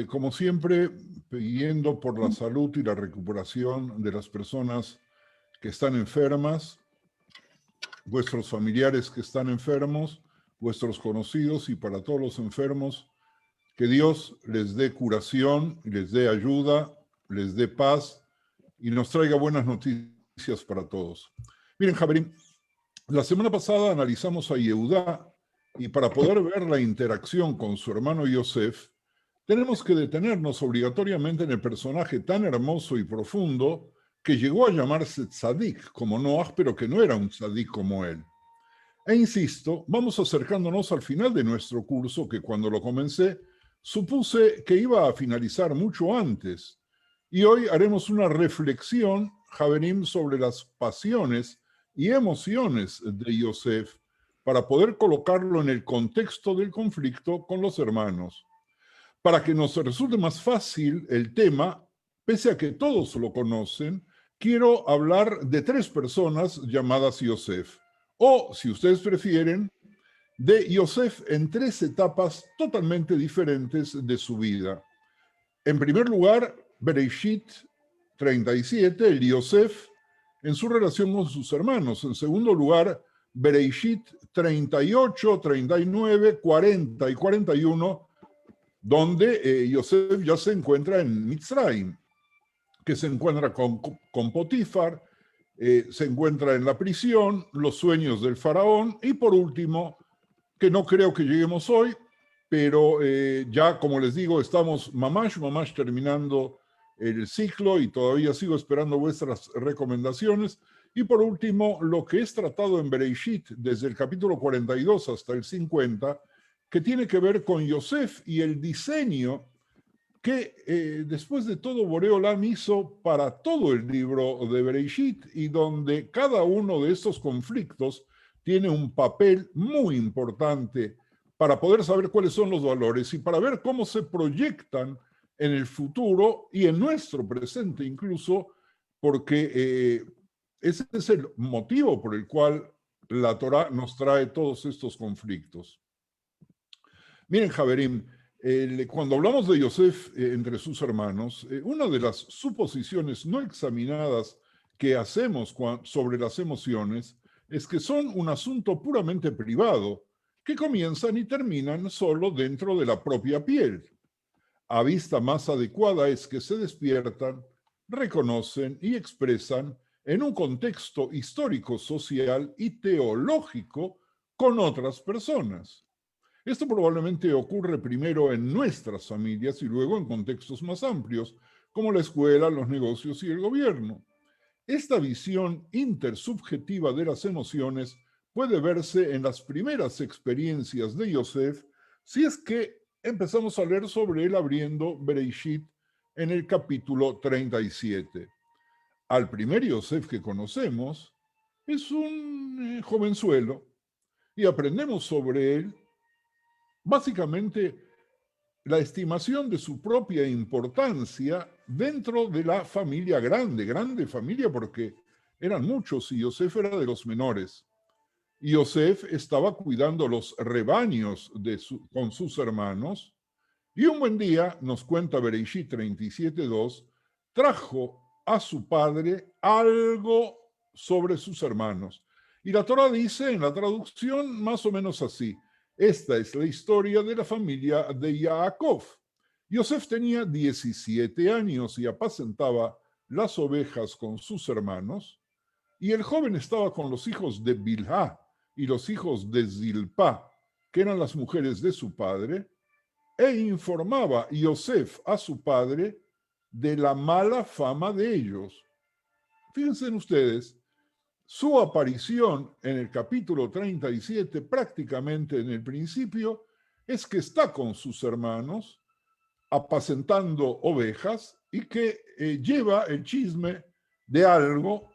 Como siempre, pidiendo por la salud y la recuperación de las personas que están enfermas, vuestros familiares que están enfermos, vuestros conocidos y para todos los enfermos, que Dios les dé curación, les dé ayuda, les dé paz y nos traiga buenas noticias para todos. Miren, Javerín, la semana pasada analizamos a Yehudá y para poder ver la interacción con su hermano Yosef, tenemos que detenernos obligatoriamente en el personaje tan hermoso y profundo que llegó a llamarse tzadik como Noah, pero que no era un tzadik como él. E insisto, vamos acercándonos al final de nuestro curso que cuando lo comencé supuse que iba a finalizar mucho antes. Y hoy haremos una reflexión, Javerim, sobre las pasiones y emociones de Yosef para poder colocarlo en el contexto del conflicto con los hermanos. Para que nos resulte más fácil el tema, pese a que todos lo conocen, quiero hablar de tres personas llamadas Yosef. O, si ustedes prefieren, de Yosef en tres etapas totalmente diferentes de su vida. En primer lugar, Bereshit 37, el Yosef en su relación con sus hermanos. En segundo lugar, Bereshit 38, 39, 40 y 41, donde Yosef ya se encuentra en Mitzrayim, que se encuentra con Potifar, se encuentra en la prisión, los sueños del faraón y por último, que no creo que lleguemos hoy, pero ya como les digo, estamos mamash terminando el ciclo y todavía sigo esperando vuestras recomendaciones. Y por último, lo que es tratado en Bereshit desde el capítulo 42 hasta el 50, que tiene que ver con Yosef y el diseño que después de todo Boreolam hizo para todo el libro de Bereshit y donde cada uno de estos conflictos tiene un papel muy importante para poder saber cuáles son los valores y para ver cómo se proyectan en el futuro y en nuestro presente incluso, porque ese es el motivo por el cual la Torá nos trae todos estos conflictos. Miren, Javerim, cuando hablamos de Yosef entre sus hermanos, una de las suposiciones no examinadas que hacemos sobre las emociones es que son un asunto puramente privado, que comienzan y terminan solo dentro de la propia piel. A vista más adecuada es que se despiertan, reconocen y expresan en un contexto histórico, social y teológico con otras personas. Esto probablemente ocurre primero en nuestras familias y luego en contextos más amplios, como la escuela, los negocios y el gobierno. Esta visión intersubjetiva de las emociones puede verse en las primeras experiencias de Yosef, si es que empezamos a leer sobre él abriendo Bereshit en el capítulo 37. Al primer Yosef que conocemos es un jovenzuelo y aprendemos sobre él básicamente la estimación de su propia importancia dentro de la familia grande familia porque eran muchos y Yosef era de los menores. Y Yosef estaba cuidando los rebaños con sus hermanos y un buen día, nos cuenta Bereshit 37:2, trajo a su padre algo sobre sus hermanos. Y la Torá dice en la traducción más o menos así: esta es la historia de la familia de Jacob. Yosef tenía 17 años y apacentaba las ovejas con sus hermanos, y el joven estaba con los hijos de Bilhá y los hijos de Zilpá, que eran las mujeres de su padre, e informaba Yosef a su padre de la mala fama de ellos. Fíjense ustedes, su aparición en el capítulo 37, prácticamente en el principio, es que está con sus hermanos apacentando ovejas y que lleva el chisme de algo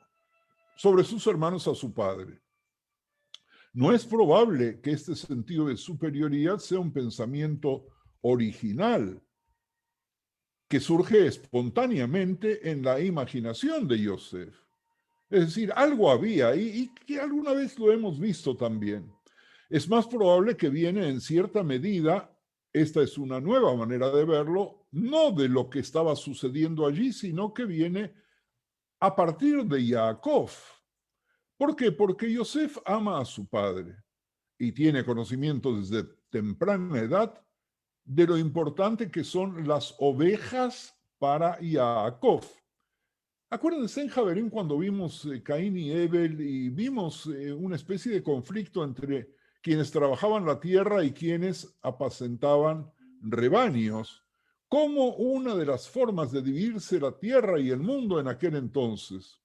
sobre sus hermanos a su padre. No es probable que este sentido de superioridad sea un pensamiento original que surge espontáneamente en la imaginación de Yosef. Es decir, algo había ahí y que alguna vez lo hemos visto también. Es más probable que viene en cierta medida esta es una nueva manera de verlo, no de lo que estaba sucediendo allí, sino que viene a partir de Jacob. ¿Por qué? Porque Yosef ama a su padre y tiene conocimiento desde temprana edad de lo importante que son las ovejas para Jacob. Acuérdense en Javerín cuando vimos Caín y Abel y vimos una especie de conflicto entre quienes trabajaban la tierra y quienes apacentaban rebaños, como una de las formas de dividirse la tierra y el mundo en aquel entonces.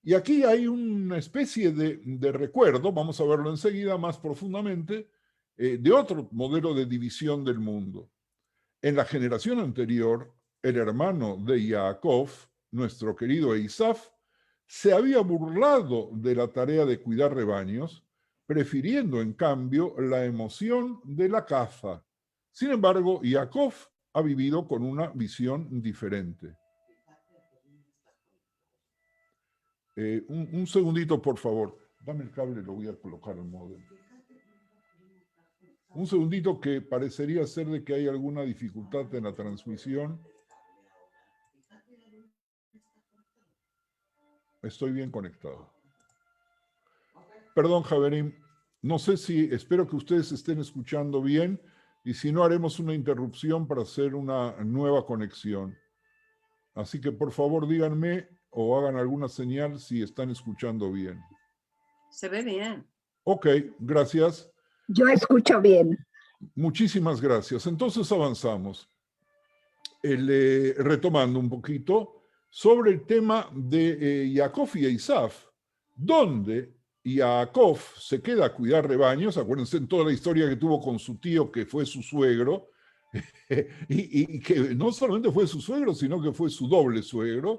Y aquí hay una especie de recuerdo, vamos a verlo enseguida más profundamente, de otro modelo de división del mundo. En la generación anterior, el hermano de Jacob, nuestro querido Eisaf, se había burlado de la tarea de cuidar rebaños, prefiriendo en cambio la emoción de la caza. Sin embargo, Jacob ha vivido con una visión diferente. Un segundito, por favor. Dame el cable, lo voy a colocar al módem. Un segundito, que parecería ser de que hay alguna dificultad en la transmisión. Estoy bien conectado. Perdón, Javerín. No sé si, espero que ustedes estén escuchando bien y si no, haremos una interrupción para hacer una nueva conexión. Así que por favor díganme o hagan alguna señal si están escuchando bien. Se ve bien. Ok, gracias. Yo escucho bien. Muchísimas gracias. Entonces avanzamos. Retomando un poquito sobre el tema de Jacob y Eisaf, donde Jacob se queda a cuidar rebaños. Acuérdense en toda la historia que tuvo con su tío, que fue su suegro, y que no solamente fue su suegro, sino que fue su doble suegro,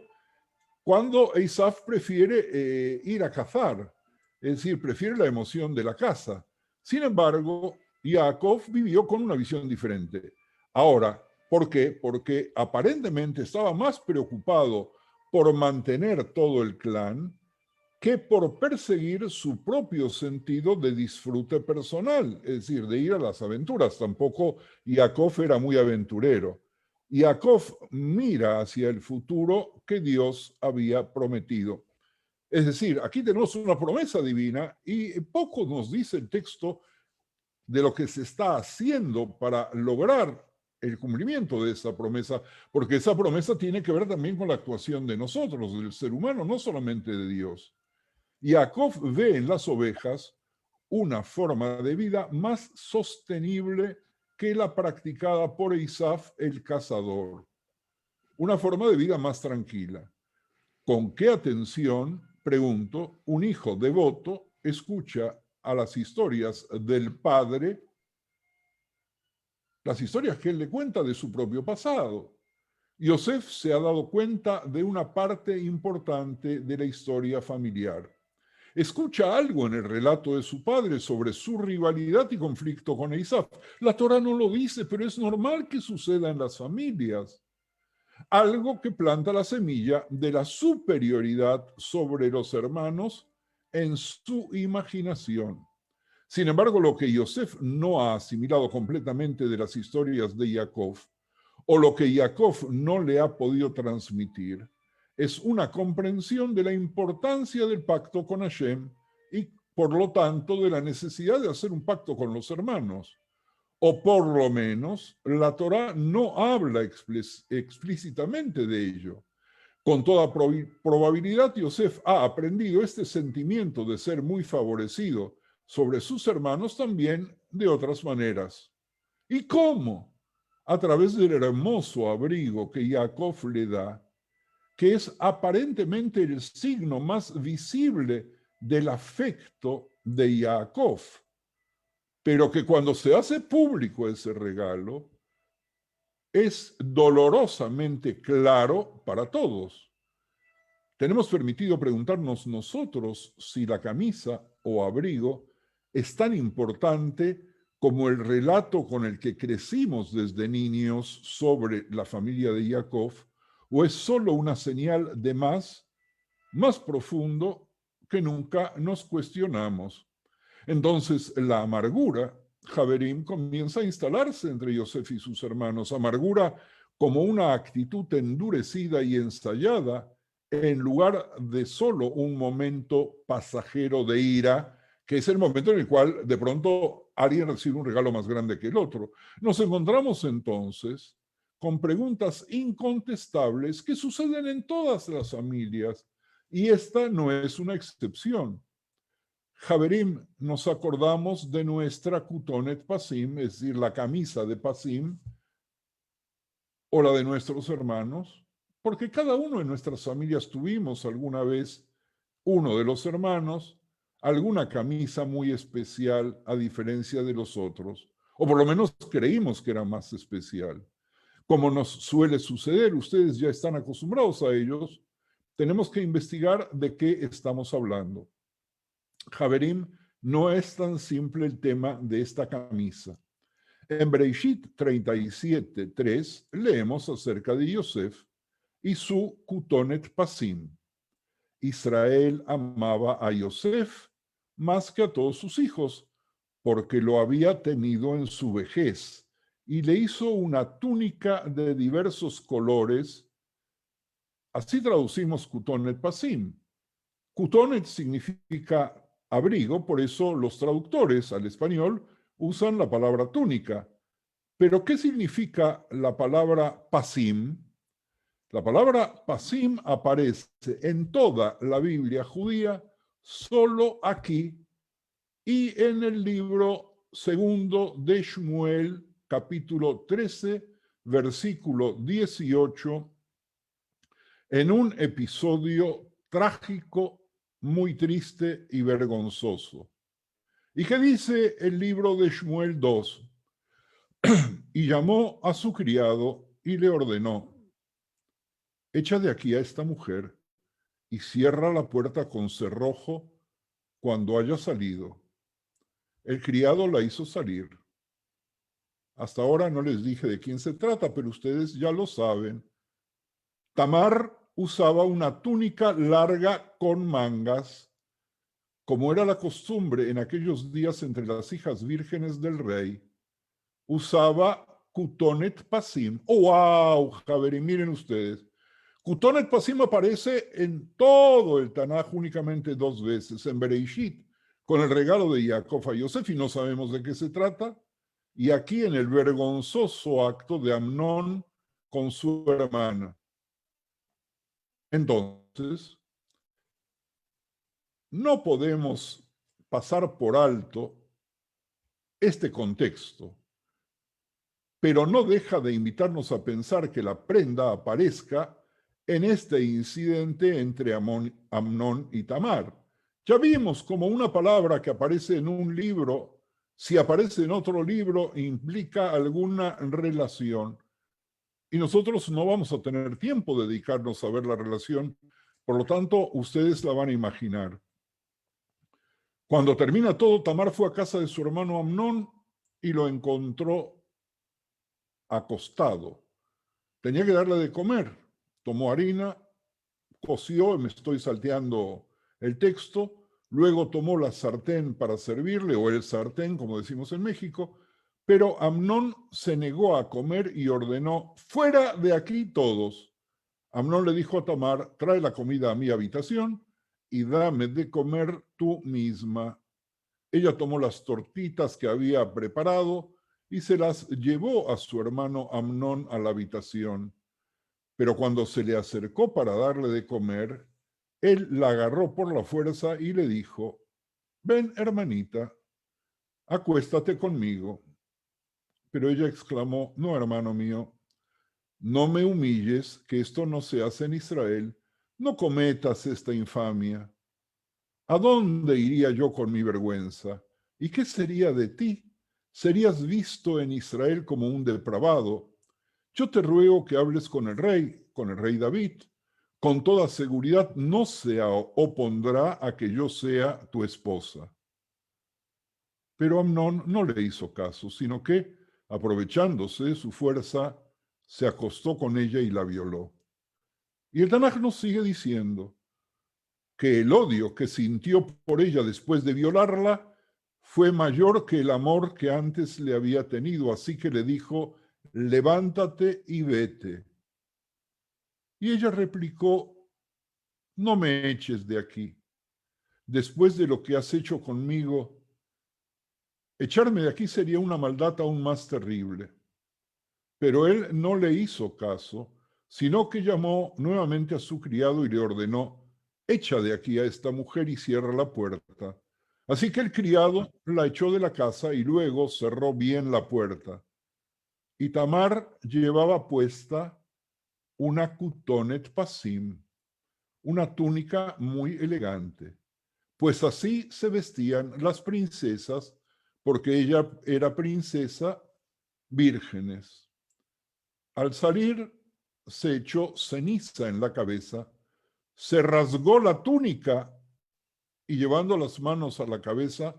cuando Eisaf prefiere ir a cazar, es decir, prefiere la emoción de la caza. Sin embargo, Jacob vivió con una visión diferente. Ahora, ¿por qué? Porque aparentemente estaba más preocupado por mantener todo el clan que por perseguir su propio sentido de disfrute personal, es decir, de ir a las aventuras. Tampoco Jacob era muy aventurero. Jacob mira hacia el futuro que Dios había prometido. Es decir, aquí tenemos una promesa divina y poco nos dice el texto de lo que se está haciendo para lograr el cumplimiento de esa promesa, porque esa promesa tiene que ver también con la actuación de nosotros, del ser humano, no solamente de Dios. Jacob ve en las ovejas una forma de vida más sostenible que la practicada por Eisaf, el cazador. Una forma de vida más tranquila. ¿Con qué atención, pregunto, un hijo devoto escucha a las historias del padre, las historias que él le cuenta de su propio pasado? Yosef se ha dado cuenta de una parte importante de la historia familiar. Escucha algo en el relato de su padre sobre su rivalidad y conflicto con Eisaf. La Torá no lo dice, pero es normal que suceda en las familias. Algo que planta la semilla de la superioridad sobre los hermanos en su imaginación. Sin embargo, lo que Yosef no ha asimilado completamente de las historias de Jacob, o lo que Jacob no le ha podido transmitir, es una comprensión de la importancia del pacto con Hashem y, por lo tanto, de la necesidad de hacer un pacto con los hermanos. O por lo menos, la Torá no habla explícitamente de ello. Con toda probabilidad, Yosef ha aprendido este sentimiento de ser muy favorecido sobre sus hermanos también de otras maneras. ¿Y cómo? A través del hermoso abrigo que Jacob le da, que es aparentemente el signo más visible del afecto de Jacob, pero que cuando se hace público ese regalo, es dolorosamente claro para todos. Tenemos permitido preguntarnos nosotros si la camisa o abrigo es tan importante como el relato con el que crecimos desde niños sobre la familia de Jacob, o es solo una señal de más profundo que nunca nos cuestionamos. Entonces, la amargura Javerim comienza a instalarse entre Yosef y sus hermanos. Amargura como una actitud endurecida y ensayada en lugar de solo un momento pasajero de ira, que es el momento en el cual de pronto alguien recibe un regalo más grande que el otro. Nos encontramos entonces con preguntas incontestables que suceden en todas las familias y esta no es una excepción. Javerim, nos acordamos de nuestra Kutonet Pasim, es decir, la camisa de Pasim, o la de nuestros hermanos, porque cada uno en nuestras familias tuvimos alguna vez uno de los hermanos, alguna camisa muy especial a diferencia de los otros, o por lo menos creímos que era más especial. Como nos suele suceder, ustedes ya están acostumbrados a ellos, tenemos que investigar de qué estamos hablando. Javerim, no es tan simple el tema de esta camisa. En Bereshit 37:3 leemos acerca de Yosef y su Kutonet Pasim. Israel amaba a Yosef más que a todos sus hijos, porque lo había tenido en su vejez, y le hizo una túnica de diversos colores. Así traducimos Kutonet Pasim. Kutonet significa abrigo, por eso los traductores al español usan la palabra túnica. Pero, ¿qué significa la palabra pasim? La palabra pasim aparece en toda la Biblia judía, solo aquí y en el libro segundo de Shmuel, capítulo 13, versículo 18, en un episodio trágico, muy triste y vergonzoso. ¿Y qué dice el libro de Shmuel 2? Y llamó a su criado y le ordenó: echa de aquí a esta mujer y cierra la puerta con cerrojo cuando haya salido. El criado la hizo salir. Hasta ahora no les dije de quién se trata, pero ustedes ya lo saben. Tamar usaba una túnica larga con mangas, como era la costumbre en aquellos días entre las hijas vírgenes del rey. Usaba Kutonet Pasim. ¡Oh, wow! Javerim, miren ustedes. Kutonet Pasim aparece en todo el Tanaj únicamente 2 veces, en Bereshit, con el regalo de Jacob a Yosef, y no sabemos de qué se trata, y aquí en el vergonzoso acto de Amnón con su hermana. Entonces, no podemos pasar por alto este contexto, pero no deja de invitarnos a pensar que la prenda aparezca en este incidente entre Amnón y Tamar. Ya vimos como una palabra que aparece en un libro, si aparece en otro libro, implica alguna relación. Y nosotros no vamos a tener tiempo de dedicarnos a ver la relación, por lo tanto, ustedes la van a imaginar. Cuando termina todo, Tamar fue a casa de su hermano Amnón y lo encontró acostado. Tenía que darle de comer. Tomó harina, coció, me estoy salteando el texto, luego tomó la sartén para servirle, o el sartén, como decimos en México, pero Amnón se negó a comer y ordenó: fuera de aquí todos. Amnón le dijo a Tamar: trae la comida a mi habitación y dame de comer tú misma. Ella tomó las tortitas que había preparado y se las llevó a su hermano Amnón a la habitación. Pero cuando se le acercó para darle de comer, él la agarró por la fuerza y le dijo: ven, hermanita, acuéstate conmigo. Pero ella exclamó: no, hermano mío, no me humilles, que esto no se hace en Israel, no cometas esta infamia. ¿A dónde iría yo con mi vergüenza? ¿Y qué sería de ti? Serías visto en Israel como un depravado. Yo te ruego que hables con el rey David. Con toda seguridad no se opondrá a que yo sea tu esposa. Pero Amnón no le hizo caso, sino que, aprovechándose de su fuerza, se acostó con ella y la violó. Y el Tanaj nos sigue diciendo que el odio que sintió por ella después de violarla fue mayor que el amor que antes le había tenido, así que le dijo, levántate y vete. Y ella replicó, no me eches de aquí. Después de lo que has hecho conmigo, echarme de aquí sería una maldad aún más terrible. Pero él no le hizo caso, sino que llamó nuevamente a su criado y le ordenó, echa de aquí a esta mujer y cierra la puerta. Así que el criado la echó de la casa y luego cerró bien la puerta. Y Tamar llevaba puesta una kutonet pasim, una túnica muy elegante, pues así se vestían las princesas, porque ella era princesa vírgenes. Al salir, se echó ceniza en la cabeza, se rasgó la túnica y llevando las manos a la cabeza,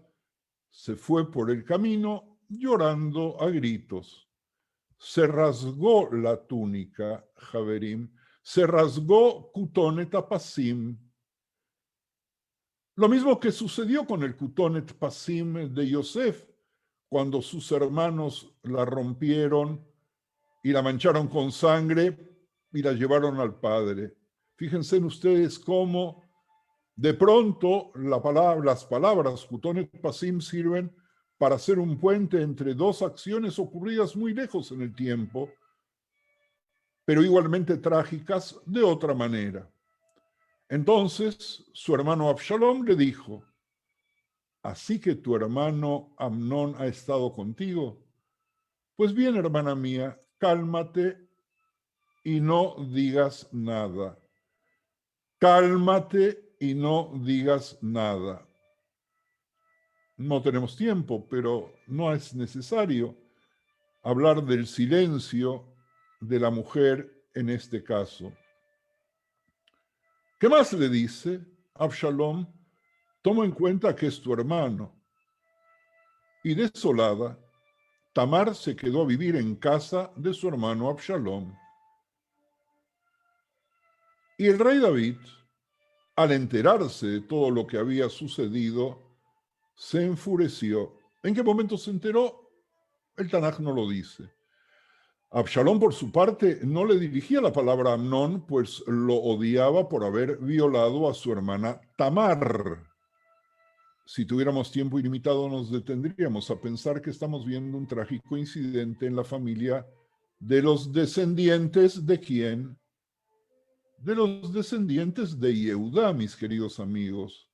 se fue por el camino llorando a gritos. Se rasgó la túnica, Javerim, se rasgó kutonet pasim. Lo mismo que sucedió con el kutonet pasim de Yosef, cuando sus hermanos la rompieron y la mancharon con sangre y la llevaron al padre. Fíjense en ustedes cómo de pronto las palabras kutonet pasim sirven para hacer un puente entre dos acciones ocurridas muy lejos en el tiempo, pero igualmente trágicas de otra manera. Entonces su hermano Absalom le dijo, ¿así que tu hermano Amnón ha estado contigo? Pues bien, hermana mía, cálmate y no digas nada. Cálmate y no digas nada. No tenemos tiempo, pero no es necesario hablar del silencio de la mujer en este caso. ¿Qué más le dice Absalom? Toma en cuenta que es tu hermano. Y desolada, Tamar se quedó a vivir en casa de su hermano Absalom. Y el rey David, al enterarse de todo lo que había sucedido, se enfureció. ¿En qué momento se enteró? El Tanaj no lo dice. Absalom, por su parte, no le dirigía la palabra a Amnón, pues lo odiaba por haber violado a su hermana Tamar. Si tuviéramos tiempo ilimitado, nos detendríamos a pensar que estamos viendo un trágico incidente en la familia de los descendientes de quién? De los descendientes de Yehudá, mis queridos amigos.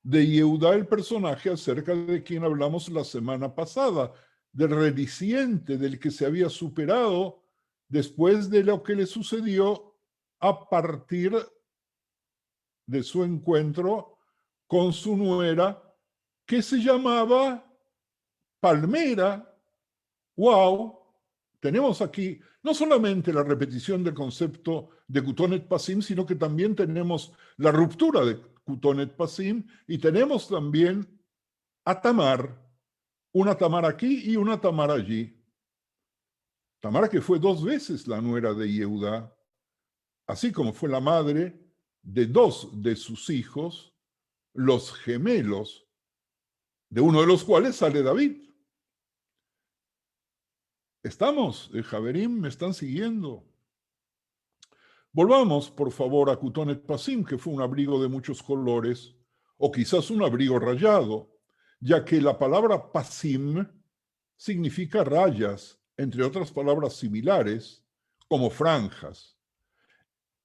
De Yehudá, el personaje acerca de quien hablamos la semana pasada, del reliciente, del que se había superado después de lo que le sucedió a partir de su encuentro con su nuera, que se llamaba Palmera. ¡Wow! Tenemos aquí no solamente la repetición del concepto de kutonet pasim, sino que también tenemos la ruptura de kutonet pasim y tenemos también a Tamar, una Tamar aquí y una Tamar allí. Tamar que fue 2 veces la nuera de Yehudá, así como fue la madre de 2 de sus hijos, los gemelos, de uno de los cuales sale David. ¿Estamos, Javerim? ¿Me están siguiendo? Volvamos, por favor, a kutonet pasim, que fue un abrigo de muchos colores, o quizás un abrigo rayado, ya que la palabra pasim significa rayas, entre otras palabras similares, como franjas.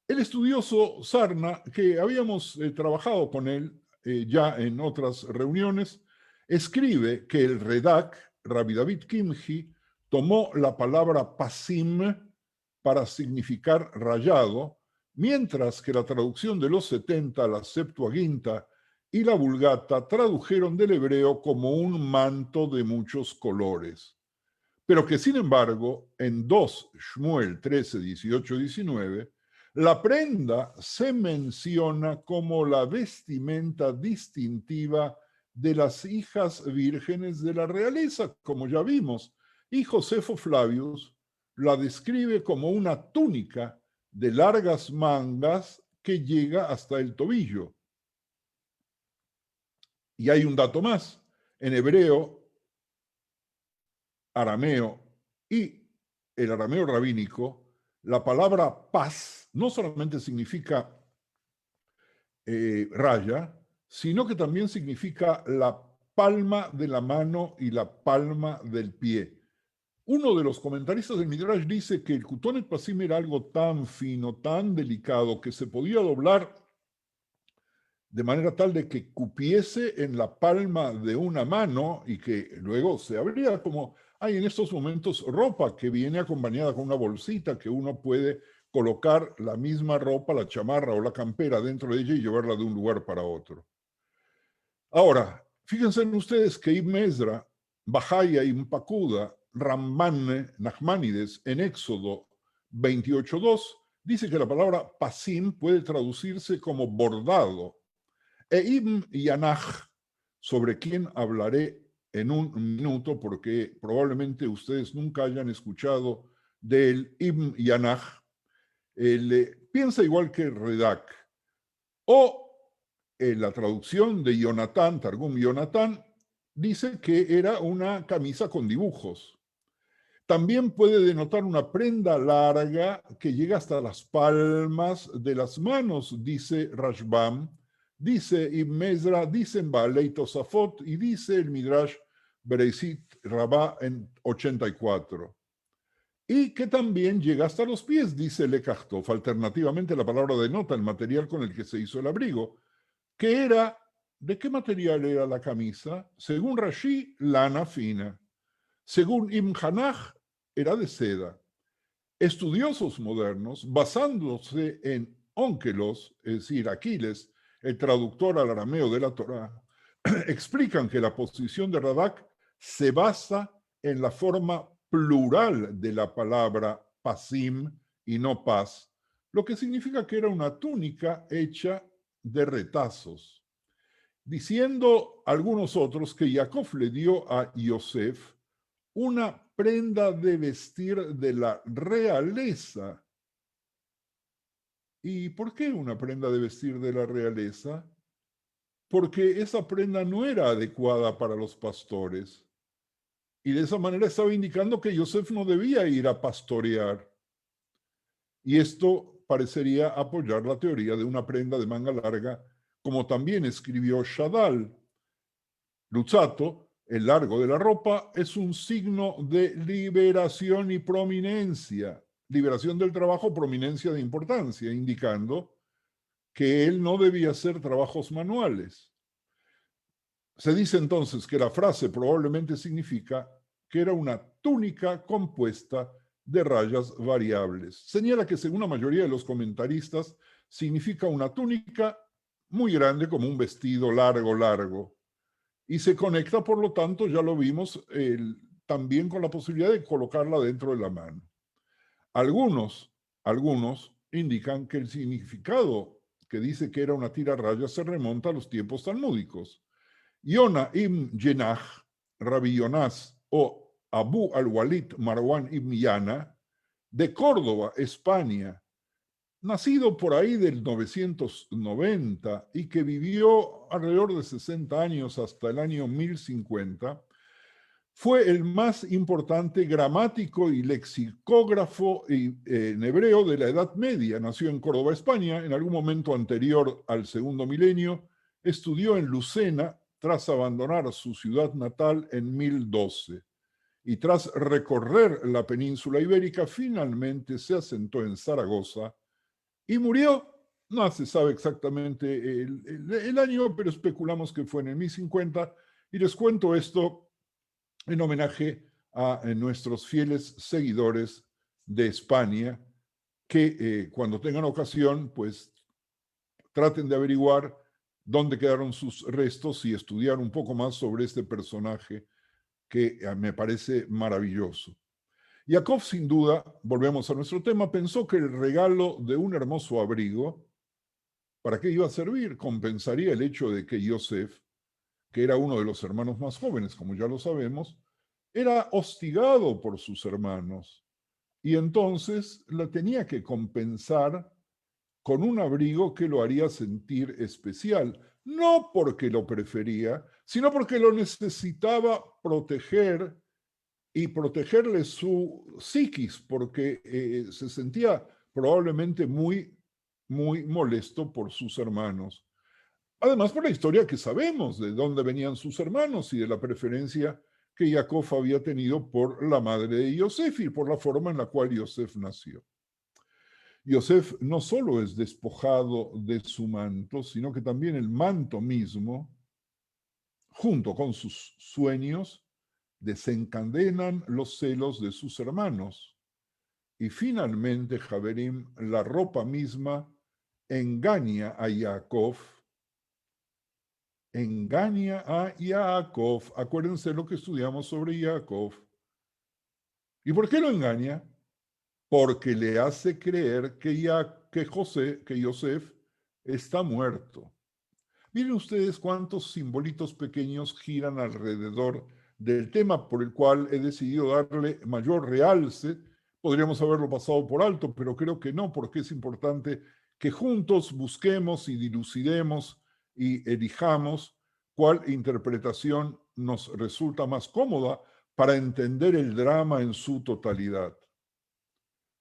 El estudioso Sarna, que habíamos trabajado con él ya en otras reuniones, escribe que el Redak, Rabbi David Kimhi, tomó la palabra pasim para significar rayado, mientras que la traducción de los 70, la Septuaginta y la Vulgata tradujeron del hebreo como un manto de muchos colores. Pero que sin embargo, en 2 Shmuel 13, 18, 19, la prenda se menciona como la vestimenta distintiva de las hijas vírgenes de la realeza, como ya vimos, y Josefo Flavius la describe como una túnica de largas mangas que llega hasta el tobillo. Y hay un dato más. En hebreo, arameo y el arameo rabínico, la palabra paz no solamente significa raya, sino que también significa la palma de la mano y la palma del pie. Uno de los comentaristas del Midrash dice que el Kutonet Pasim era algo tan fino, tan delicado, que se podía doblar de manera tal de que cupiese en la palma de una mano y que luego se abría, como hay en estos momentos ropa que viene acompañada con una bolsita que uno puede colocar la misma ropa, la chamarra o la campera dentro de ella y llevarla de un lugar para otro. Ahora, fíjense ustedes que Ibn Ezra, Bajaya, Ibn Pacuda, Ramban, Nachmanides, en Éxodo 28.2, dice que la palabra pasim puede traducirse como bordado. E Ibn Yanach, sobre quien hablaré en un minuto, porque probablemente ustedes nunca hayan escuchado del Ibn Yanach, piensa igual que Redak. O la traducción de Jonatán, Targum Jonatán, dice que era una camisa con dibujos. También puede denotar una prenda larga que llega hasta las palmas de las manos, dice Rashbam, dice Ibn Ezra, dicen Baalei Tosafot y dice el Midrash Bereshit Rabá en 84. Y que también llega hasta los pies, dice Lekachtov. Alternativamente, la palabra denota el material con el que se hizo el abrigo, que era, ¿de qué material era la camisa? Según Rashi, lana fina. Según Ibn Hanach, era de seda. Estudiosos modernos, basándose en Onkelos, es decir, Aquiles, el traductor al arameo de la Torá, explican que la posición de Radak se basa en la forma plural de la palabra pasim y no paz, lo que significa que era una túnica hecha de retazos. Diciendo algunos otros que Jacob le dio a Yosef una prenda de vestir de la realeza. ¿Y por qué una prenda de vestir de la realeza? Porque esa prenda no era adecuada para los pastores. Y de esa manera estaba indicando que Yosef no debía ir a pastorear. Y esto parecería apoyar la teoría de una prenda de manga larga, como también escribió Shadal. Luzzatto, el largo de la ropa, es un signo de liberación y prominencia. Liberación del trabajo, prominencia de importancia, indicando que él no debía hacer trabajos manuales. Se dice entonces que la frase probablemente significa que era una túnica compuesta de rayas variables. Señala que según la mayoría de los comentaristas significa una túnica muy grande como un vestido largo. Y se conecta, por lo tanto, ya lo vimos, también con la posibilidad de colocarla dentro de la mano. Algunos indican que el significado que dice que era una tira raya se remonta a los tiempos talmúdicos. Yona ibn Jenach, Rabbi Yonás o Abu al-Walid Marwan ibn Yana, de Córdoba, España, nacido por ahí del 990 y que vivió alrededor de 60 años hasta el año 1050, fue el más importante gramático y lexicógrafo en hebreo de la Edad Media. Nació en Córdoba, España, en algún momento anterior al segundo milenio. Estudió en Lucena tras abandonar su ciudad natal en 1012. Y tras recorrer la península ibérica, finalmente se asentó en Zaragoza y murió. No se sabe exactamente el año, pero especulamos que fue en el 1050. Y les cuento esto en homenaje a nuestros fieles seguidores de España, que cuando tengan ocasión, pues traten de averiguar dónde quedaron sus restos y estudiar un poco más sobre este personaje que me parece maravilloso. Jacob, sin duda, volvemos a nuestro tema, pensó que el regalo de un hermoso abrigo, ¿para qué iba a servir? Compensaría el hecho de que Yosef, que era uno de los hermanos más jóvenes, como ya lo sabemos, era hostigado por sus hermanos y entonces la tenía que compensar con un abrigo que lo haría sentir especial, no porque lo prefería, sino porque lo necesitaba proteger y protegerle su psiquis, porque se sentía probablemente muy molesto por sus hermanos. Además, por la historia que sabemos de dónde venían sus hermanos y de la preferencia que Jacob había tenido por la madre de Yosef y por la forma en la cual Yosef nació. Yosef no solo es despojado de su manto, sino que también el manto mismo, junto con sus sueños, desencadenan los celos de sus hermanos. Y finalmente, Javerim, la ropa misma engaña a Jacob. Engaña a Jacob. Acuérdense lo que estudiamos sobre Jacob. ¿Y por qué lo engaña? Porque le hace creer que Yosef está muerto. Miren ustedes cuántos simbolitos pequeños giran alrededor del tema por el cual he decidido darle mayor realce. Podríamos haberlo pasado por alto, pero creo que no, porque es importante que juntos busquemos y dilucidemos y elijamos cuál interpretación nos resulta más cómoda para entender el drama en su totalidad.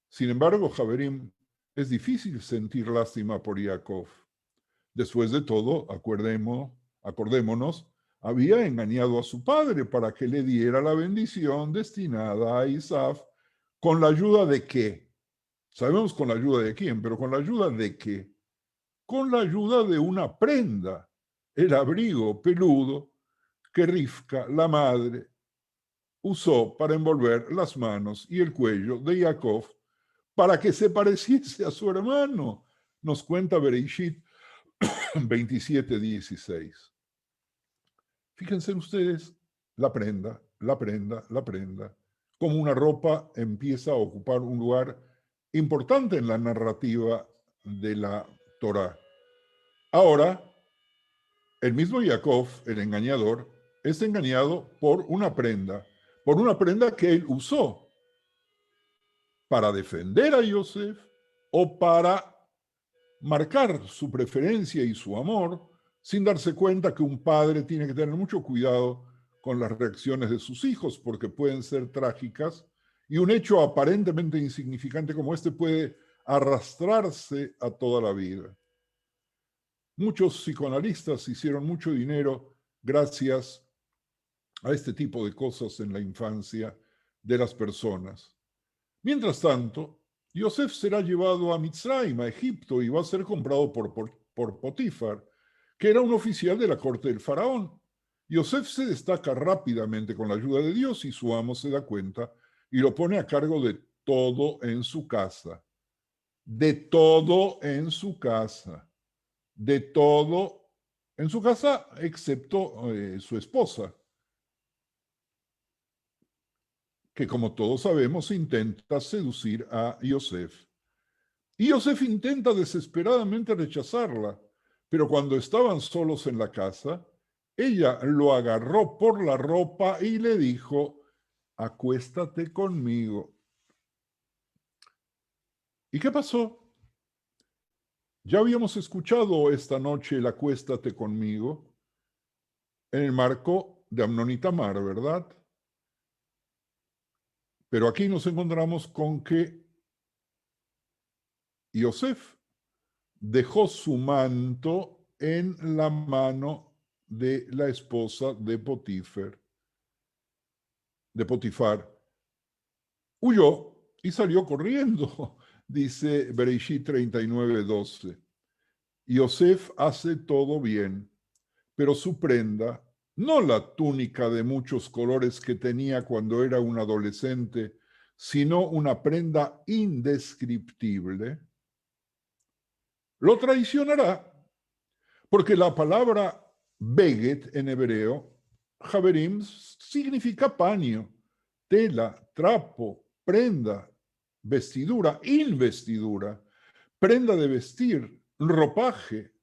Sin embargo, Javerim, es difícil sentir lástima por Jacob. Después de todo, acordémonos, había engañado a su padre para que le diera la bendición destinada a Isaf. ¿Con la ayuda de qué? Sabemos con la ayuda de quién, pero ¿con la ayuda de qué? Con la ayuda de una prenda, el abrigo peludo que Rivka, la madre, usó para envolver las manos y el cuello de Jacob para que se pareciese a su hermano. Nos cuenta Bereishit 27:16. Fíjense ustedes, la prenda, como una ropa empieza a ocupar un lugar importante en la narrativa de la Torá. Ahora, el mismo Jacob, el engañador, es engañado por una prenda que él usó para defender a Yosef o para marcar su preferencia y su amor, sin darse cuenta que un padre tiene que tener mucho cuidado con las reacciones de sus hijos, porque pueden ser trágicas, y un hecho aparentemente insignificante como este puede arrastrarse a toda la vida. Muchos psicoanalistas hicieron mucho dinero gracias a este tipo de cosas en la infancia de las personas. Mientras tanto, Yosef será llevado a Mitzrayim, a Egipto, y va a ser comprado por Potifar, que era un oficial de la corte del faraón. Yosef se destaca rápidamente con la ayuda de Dios y su amo se da cuenta y lo pone a cargo de todo en su casa. De todo en su casa. De todo en su casa, excepto su esposa, que como todos sabemos intenta seducir a Yosef. Y Yosef intenta desesperadamente rechazarla, pero cuando estaban solos en la casa, ella lo agarró por la ropa y le dijo, acuéstate conmigo. ¿Y qué pasó? Ya habíamos escuchado esta noche el acuéstate conmigo en el marco de Amnón y Tamar, ¿verdad? Pero aquí nos encontramos con que Yosef dejó su manto en la mano de la esposa de Potifar. Huyó y salió corriendo, dice Bereishit 39:12. Yosef hace todo bien, pero su prenda, no la túnica de muchos colores que tenía cuando era un adolescente, sino una prenda indescriptible, lo traicionará, porque la palabra beget en hebreo, Javerim, significa paño, tela, trapo, prenda, vestidura, investidura, prenda de vestir, ropaje.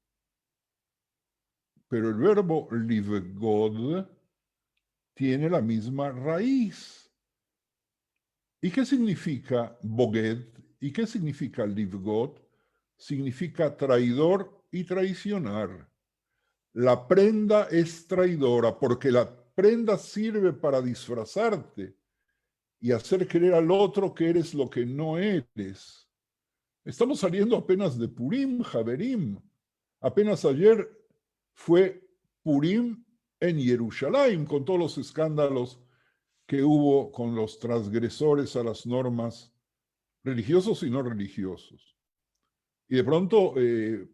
Pero el verbo livgod tiene la misma raíz. ¿Y qué significa boged? ¿Y qué significa livgod? Significa traidor y traicionar. La prenda es traidora porque la prenda sirve para disfrazarte y hacer creer al otro que eres lo que no eres. Estamos saliendo apenas de Purim, Javerim. Apenas ayer fue Purim en Jerusalén, con todos los escándalos que hubo con los transgresores a las normas religiosos y no religiosos. Y de pronto,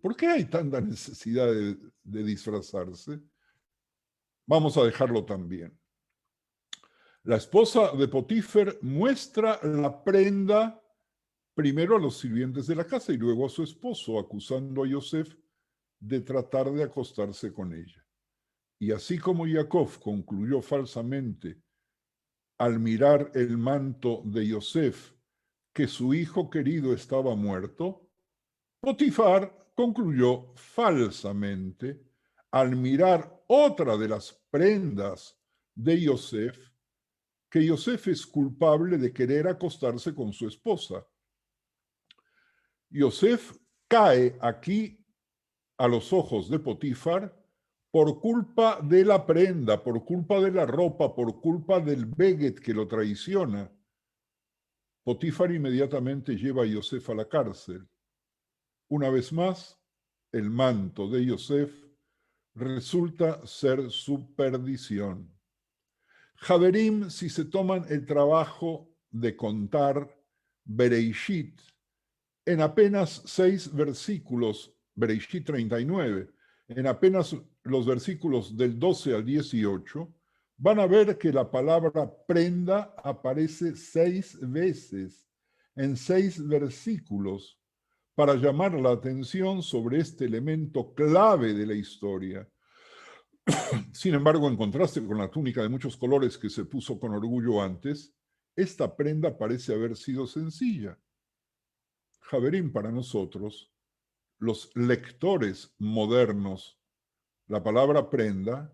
¿por qué hay tanta necesidad de disfrazarse? Vamos a dejarlo también. La esposa de Potifar muestra la prenda primero a los sirvientes de la casa y luego a su esposo, acusando a Yosef de tratar de acostarse con ella. Y así como Jacob concluyó falsamente al mirar el manto de Yosef que su hijo querido estaba muerto, Potifar concluyó falsamente al mirar otra de las prendas de Yosef que Yosef es culpable de querer acostarse con su esposa. Yosef cae aquí a los ojos de Potifar por culpa de la prenda, por culpa de la ropa, por culpa del beget que lo traiciona. Potifar inmediatamente lleva a Yosef a la cárcel. Una vez más, el manto de Yosef resulta ser su perdición. Javerim, si se toman el trabajo de contar Bereishit, en apenas 6 versículos, Bereishit 39, en apenas los versículos del 12 al 18, van a ver que la palabra prenda aparece 6 veces, en 6 versículos, para llamar la atención sobre este elemento clave de la historia. Sin embargo, en contraste con la túnica de muchos colores que se puso con orgullo antes, esta prenda parece haber sido sencilla. Javerim, para nosotros, los lectores modernos, la palabra prenda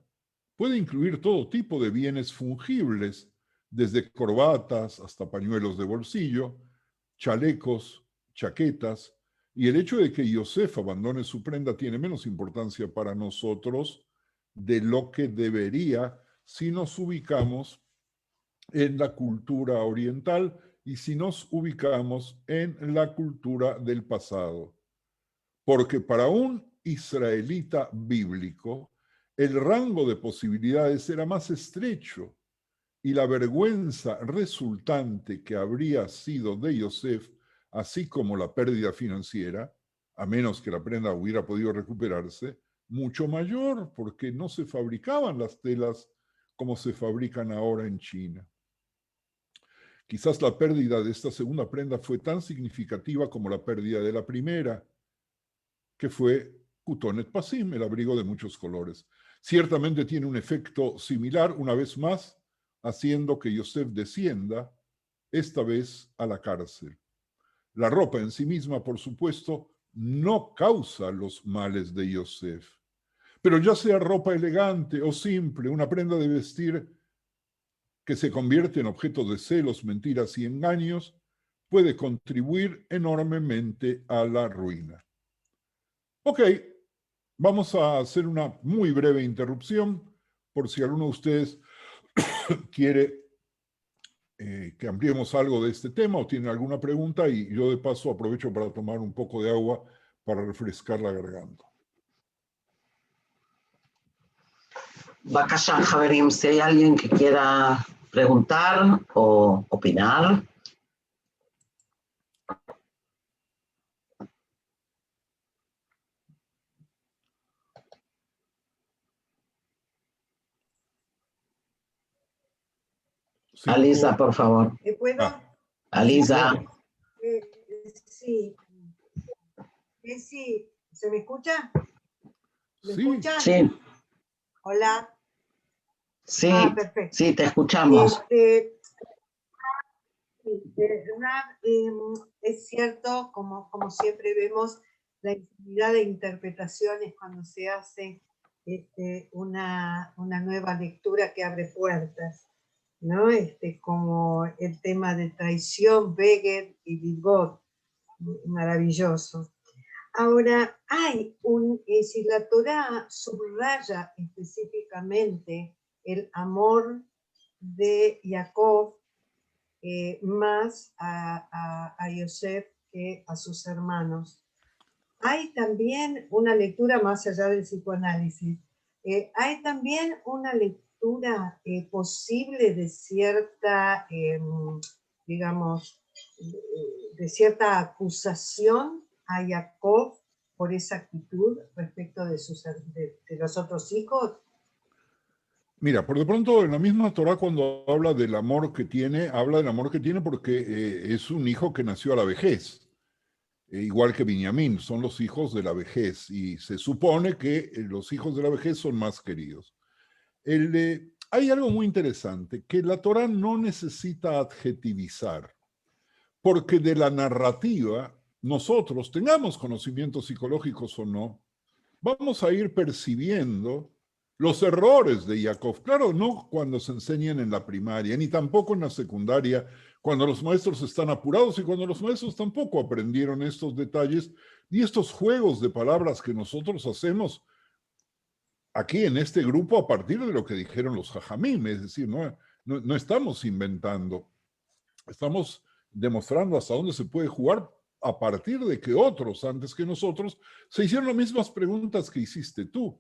puede incluir todo tipo de bienes fungibles, desde corbatas hasta pañuelos de bolsillo, chalecos, chaquetas, y el hecho de que Yosef abandone su prenda tiene menos importancia para nosotros de lo que debería si nos ubicamos en la cultura oriental y si nos ubicamos en la cultura del pasado. Porque para un israelita bíblico, el rango de posibilidades era más estrecho y la vergüenza resultante que habría sido de Yosef, así como la pérdida financiera, a menos que la prenda hubiera podido recuperarse, mucho mayor, porque no se fabricaban las telas como se fabrican ahora en China. Quizás la pérdida de esta segunda prenda fue tan significativa como la pérdida de la primera, que fue Kutonet Pasim, el abrigo de muchos colores. Ciertamente tiene un efecto similar, una vez más, haciendo que Yosef descienda, esta vez a la cárcel. La ropa en sí misma, por supuesto, no causa los males de Yosef. Pero ya sea ropa elegante o simple, una prenda de vestir que se convierte en objeto de celos, mentiras y engaños, puede contribuir enormemente a la ruina. Ok, vamos a hacer una muy breve interrupción por si alguno de ustedes quiere que ampliemos algo de este tema o tiene alguna pregunta, y yo de paso aprovecho para tomar un poco de agua para refrescar la garganta. Bakasha, Javerim, si hay alguien que quiera preguntar o opinar. Sí, Alisa, por favor. ¿Puedo? Alisa. Sí. Sí. ¿Se me escucha? ¿Me sí. escuchan? Sí, Hola. sí, Perfecto. sí, te escuchamos. Es cierto, como siempre vemos, la infinidad de interpretaciones cuando se hace una nueva lectura que abre puertas, ¿no? Como el tema de traición, Beget y Ligot, maravilloso. Ahora, si la Torá subraya específicamente el amor de Jacob más a Yosef que a sus hermanos. Hay también una lectura más allá del psicoanálisis. Hay también una lectura posible de cierta, digamos, de cierta acusación a Jacob por esa actitud respecto de los otros hijos. Mira, por de pronto en la misma Torá cuando habla del amor que tiene, habla del amor que tiene porque es un hijo que nació a la vejez. Igual que Binyamin, son los hijos de la vejez y se supone que los hijos de la vejez son más queridos. Hay algo muy interesante, que la Torá no necesita adjetivizar, porque de la narrativa, nosotros, tengamos conocimientos psicológicos o no, vamos a ir percibiendo los errores de Jacob. Claro, no cuando se enseñan en la primaria, ni tampoco en la secundaria, cuando los maestros están apurados y cuando los maestros tampoco aprendieron estos detalles y estos juegos de palabras que nosotros hacemos aquí en este grupo a partir de lo que dijeron los jajamim, es decir, no estamos inventando, estamos demostrando hasta dónde se puede jugar a partir de que otros, antes que nosotros, se hicieron las mismas preguntas que hiciste tú.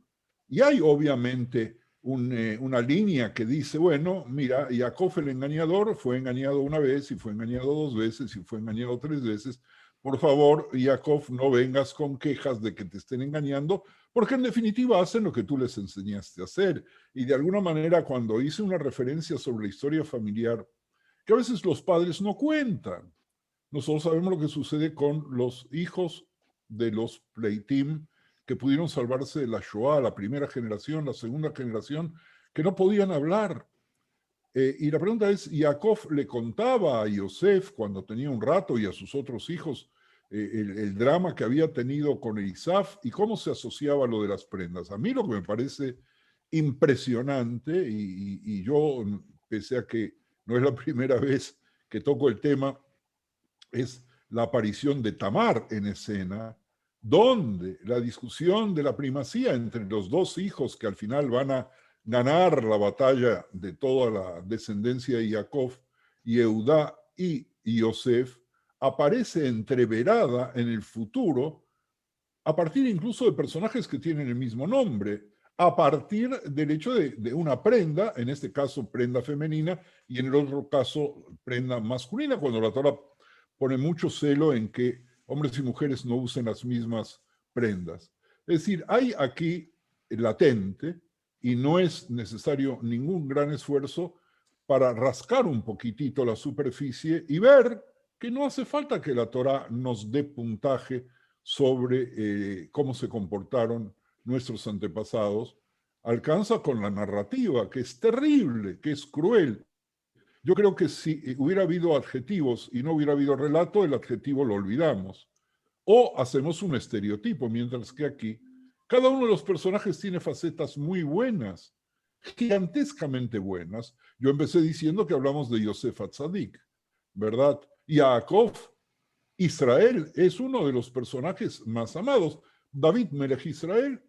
Y hay obviamente una línea que dice, bueno, mira, Jacob el engañador fue engañado una vez y fue engañado dos veces y fue engañado tres veces. Por favor, Jacob, no vengas con quejas de que te estén engañando, porque en definitiva hacen lo que tú les enseñaste a hacer. Y de alguna manera, cuando hice una referencia sobre la historia familiar, que a veces los padres no cuentan, nosotros sabemos lo que sucede con los hijos de los Pleitim que pudieron salvarse de la Shoah, la primera generación, la segunda generación, que no podían hablar. Y la pregunta es, Jacob le contaba a Yosef cuando tenía un rato y a sus otros hijos el drama que había tenido con Isaf y cómo se asociaba lo de las prendas. A mí lo que me parece impresionante, y yo, pese a que no es la primera vez que toco el tema, es la aparición de Tamar en escena, donde la discusión de la primacía entre los dos hijos que al final van a ganar la batalla de toda la descendencia de Jacob, Yehudá y Yosef, aparece entreverada en el futuro a partir incluso de personajes que tienen el mismo nombre, a partir del hecho de una prenda, en este caso prenda femenina, y en el otro caso prenda masculina, cuando la Torah pone mucho celo en que hombres y mujeres no usen las mismas prendas. Es decir, hay aquí latente, y no es necesario ningún gran esfuerzo para rascar un poquitito la superficie y ver que no hace falta que la Torah nos dé puntaje sobre cómo se comportaron nuestros antepasados. Alcanza con la narrativa, que es terrible, que es cruel. Yo creo que si hubiera habido adjetivos y no hubiera habido relato, el adjetivo lo olvidamos. O hacemos un estereotipo, mientras que aquí cada uno de los personajes tiene facetas muy buenas, gigantescamente buenas. Yo empecé diciendo que hablamos de Yosef Atzadik, ¿verdad? Y Jacob, Israel, es uno de los personajes más amados. David Melech Israel,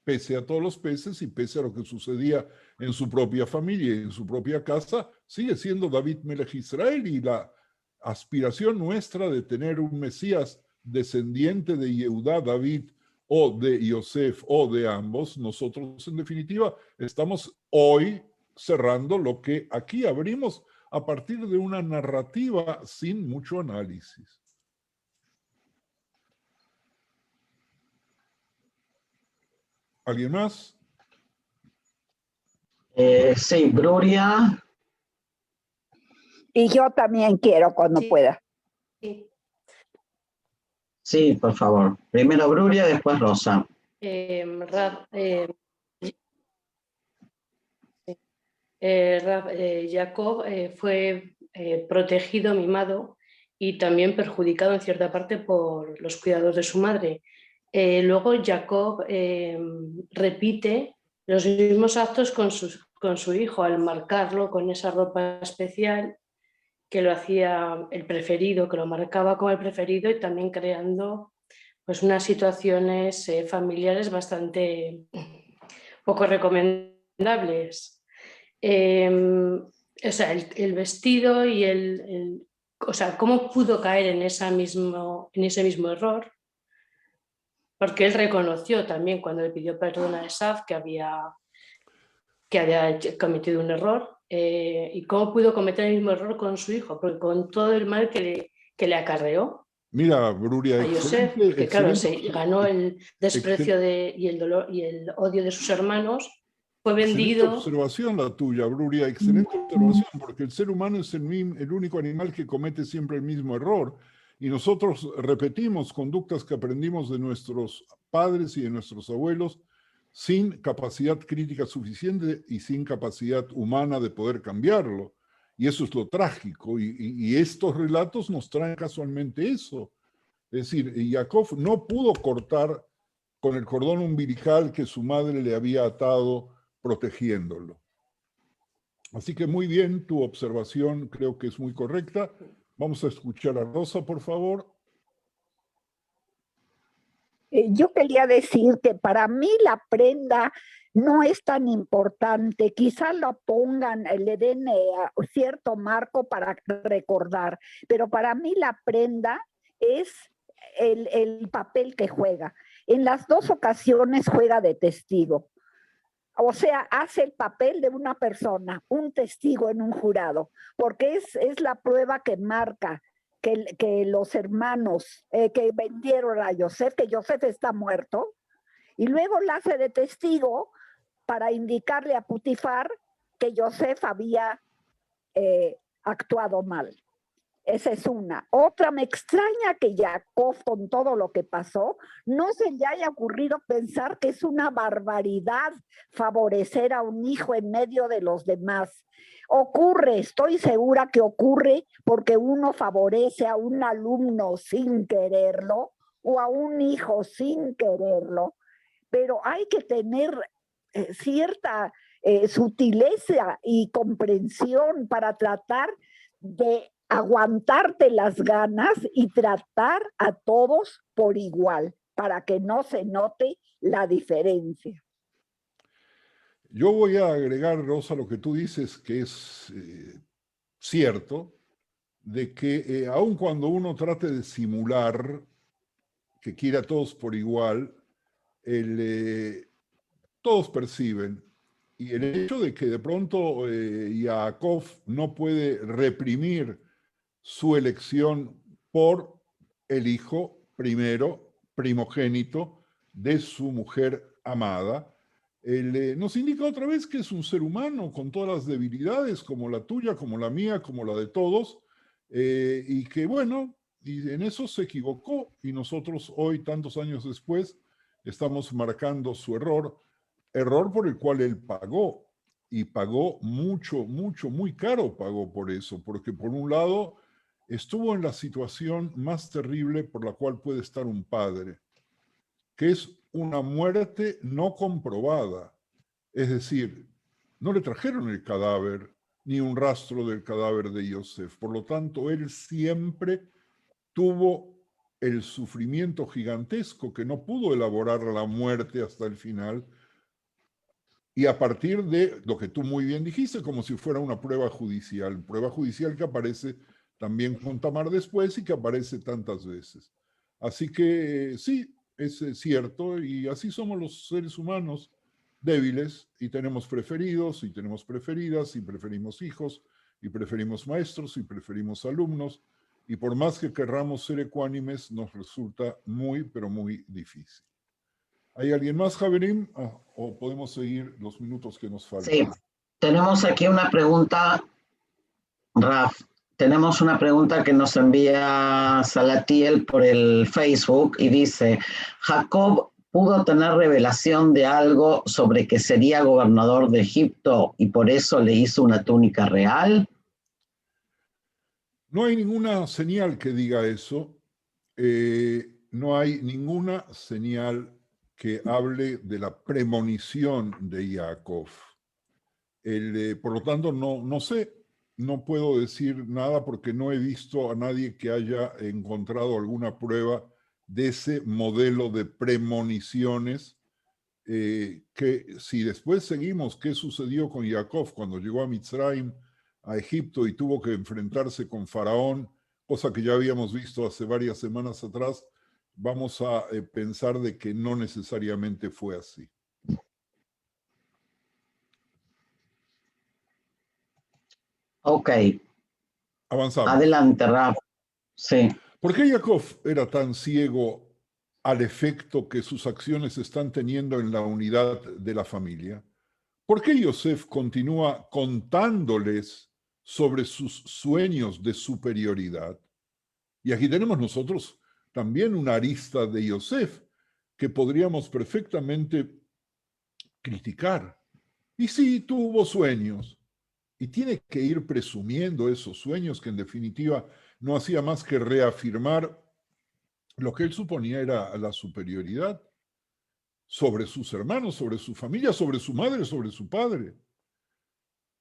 pese a todos los peces y pese a lo que sucedía en su propia familia y en su propia casa, sigue siendo David Melech Israel, y la aspiración nuestra de tener un Mesías descendiente de Yehudá, David, o de Yosef, o de ambos, nosotros en definitiva estamos hoy cerrando lo que aquí abrimos a partir de una narrativa sin mucho análisis. ¿Alguien más? Sí, Bruria. Y yo también quiero cuando Sí. pueda. Sí. Sí, por favor. Primero Bruria, después Rosa. Jacob fue protegido, mimado y también perjudicado en cierta parte por los cuidados de su madre. Luego Jacob repite los mismos actos con su hijo al marcarlo con esa ropa especial que lo hacía el preferido, que lo marcaba como el preferido, y también creando pues unas situaciones familiares bastante poco recomendables. O sea, el vestido y o sea, cómo pudo caer en ese mismo error, porque él reconoció también cuando le pidió perdón a Esaf que había cometido un error, y cómo pudo cometer el mismo error con su hijo, porque con todo el mal que le acarreó Mira, Bruria, a Yosef, excelente, que claro, se excelente, ganó el desprecio excel- y el dolor y el odio de sus hermanos, fue excelente vendido. observación la tuya, Bruria, excelente observación, porque el ser humano es el único animal que comete siempre el mismo error. Y nosotros repetimos conductas que aprendimos de nuestros padres y de nuestros abuelos sin capacidad crítica suficiente y sin capacidad humana de poder cambiarlo. Y eso es lo trágico. Y estos relatos nos traen casualmente eso. Es decir, Jacob no pudo cortar con el cordón umbilical que su madre le había atado protegiéndolo. Así que muy bien, tu observación creo que es muy correcta. Vamos a escuchar a Rosa, por favor. Yo quería decir que para mí la prenda no es tan importante, quizás la pongan, le den cierto marco para recordar, pero para mí la prenda es el papel que juega. En las dos ocasiones juega de testigo. O sea, hace el papel de una persona, un testigo en un jurado, porque es la prueba que marca que los hermanos que vendieron a Yosef, que Yosef está muerto, y luego la hace de testigo para indicarle a Putifar que Yosef había actuado mal. Esa es una. Otra, me extraña que Jacob, con todo lo que pasó, no se le haya ocurrido pensar que es una barbaridad favorecer a un hijo en medio de los demás. Ocurre, estoy segura que ocurre porque uno favorece a un alumno sin quererlo o a un hijo sin quererlo, pero hay que tener cierta sutileza y comprensión para tratar de aguantarte las ganas y tratar a todos por igual, para que no se note la diferencia. Yo voy a agregar, Rosa, lo que tú dices, que es cierto, de que aun cuando uno trate de simular que quiere a todos por igual, todos perciben. Y el hecho de que de pronto Yaakov no puede reprimir su elección por el hijo primero, primogénito, de su mujer amada, nos indica otra vez que es un ser humano con todas las debilidades, como la tuya, como la mía, como la de todos, y que bueno, y en eso se equivocó, y nosotros hoy, tantos años después, estamos marcando su error por el cual él pagó, y pagó mucho, mucho, muy caro pagó por eso, porque por un lado estuvo en la situación más terrible por la cual puede estar un padre, que es una muerte no comprobada. Es decir, no le trajeron el cadáver ni un rastro del cadáver de Yosef. Por lo tanto, él siempre tuvo el sufrimiento gigantesco que no pudo elaborar la muerte hasta el final, y a partir de lo que tú muy bien dijiste, como si fuera una prueba judicial que aparece también con Tamar después y que aparece tantas veces. Así que sí, es cierto, y así somos los seres humanos, débiles, y tenemos preferidos, y tenemos preferidas, y preferimos hijos, y preferimos maestros, y preferimos alumnos, y por más que querramos ser ecuánimes, nos resulta muy, pero muy difícil. ¿Hay alguien más, Javerín? ¿O podemos seguir los minutos que nos faltan? Sí, tenemos aquí una pregunta, Raf. Tenemos una pregunta que nos envía Salatiel por el Facebook y dice, Jacob pudo tener revelación de algo sobre que sería gobernador de Egipto y por eso le hizo una túnica real. No hay ninguna señal que diga eso. No hay ninguna señal que hable de la premonición de Jacob. Por lo tanto, no sé, no puedo decir nada porque no he visto a nadie que haya encontrado alguna prueba de ese modelo de premoniciones que si después seguimos qué sucedió con Jacob cuando llegó a Mitzrayim, a Egipto, y tuvo que enfrentarse con Faraón, cosa que ya habíamos visto hace varias semanas atrás, vamos a pensar de que no necesariamente fue así. Ok. Avanzamos. Adelante, Raf. Sí. ¿Por qué Jacob era tan ciego al efecto que sus acciones están teniendo en la unidad de la familia? ¿Por qué Yosef continúa contándoles sobre sus sueños de superioridad? Y aquí tenemos nosotros también una arista de Yosef que podríamos perfectamente criticar. Y sí, tuvo sueños. Y tiene que ir presumiendo esos sueños que en definitiva no hacía más que reafirmar lo que él suponía era la superioridad sobre sus hermanos, sobre su familia, sobre su madre, sobre su padre.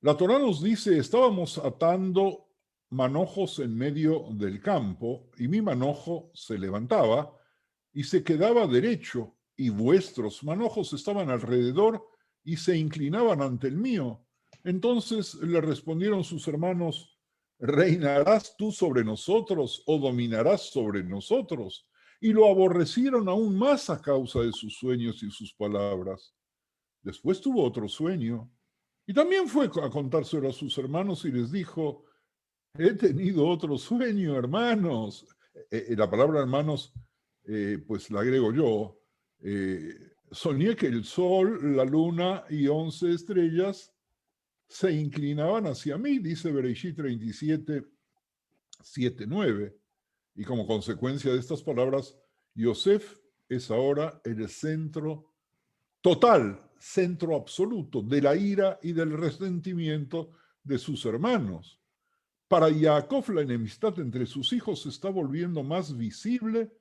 La Torá nos dice, estábamos atando manojos en medio del campo y mi manojo se levantaba y se quedaba derecho y vuestros manojos estaban alrededor y se inclinaban ante el mío. Entonces le respondieron sus hermanos, ¿reinarás tú sobre nosotros o dominarás sobre nosotros? Y lo aborrecieron aún más a causa de sus sueños y sus palabras. Después tuvo otro sueño y también fue a contárselo a sus hermanos y les dijo, he tenido otro sueño, hermanos. La palabra hermanos, pues la agrego yo. Soñé que el sol, la luna y 11 estrellas se inclinaban hacia mí, dice Bereshit 37, 7, 9. Y como consecuencia de estas palabras, Yosef es ahora el centro total, centro absoluto de la ira y del resentimiento de sus hermanos. Para Jacob la enemistad entre sus hijos se está volviendo más visible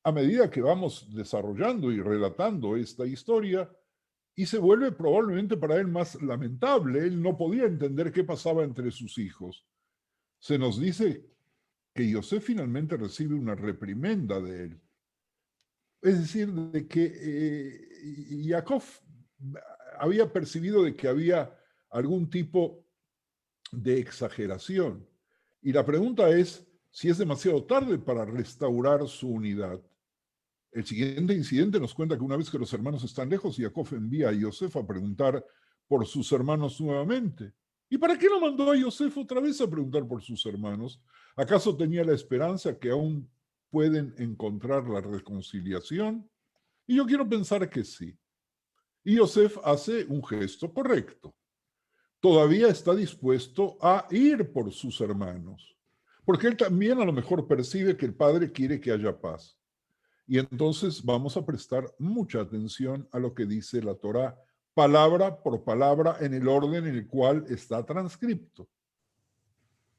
a medida que vamos desarrollando y relatando esta historia y se vuelve probablemente para él más lamentable. Él no podía entender qué pasaba entre sus hijos. Se nos dice que Yosef finalmente recibe una reprimenda de él. Es decir, de que Jacob había percibido de que había algún tipo de exageración. Y la pregunta es si es demasiado tarde para restaurar su unidad. El siguiente incidente nos cuenta que una vez que los hermanos están lejos, Jacob envía a Yosef a preguntar por sus hermanos nuevamente. ¿Y para qué lo mandó a Yosef otra vez a preguntar por sus hermanos? ¿Acaso tenía la esperanza que aún pueden encontrar la reconciliación? Y yo quiero pensar que sí. Y Yosef hace un gesto correcto. Todavía está dispuesto a ir por sus hermanos, porque él también a lo mejor percibe que el padre quiere que haya paz. Y entonces vamos a prestar mucha atención a lo que dice la Torá, palabra por palabra, en el orden en el cual está transcripto.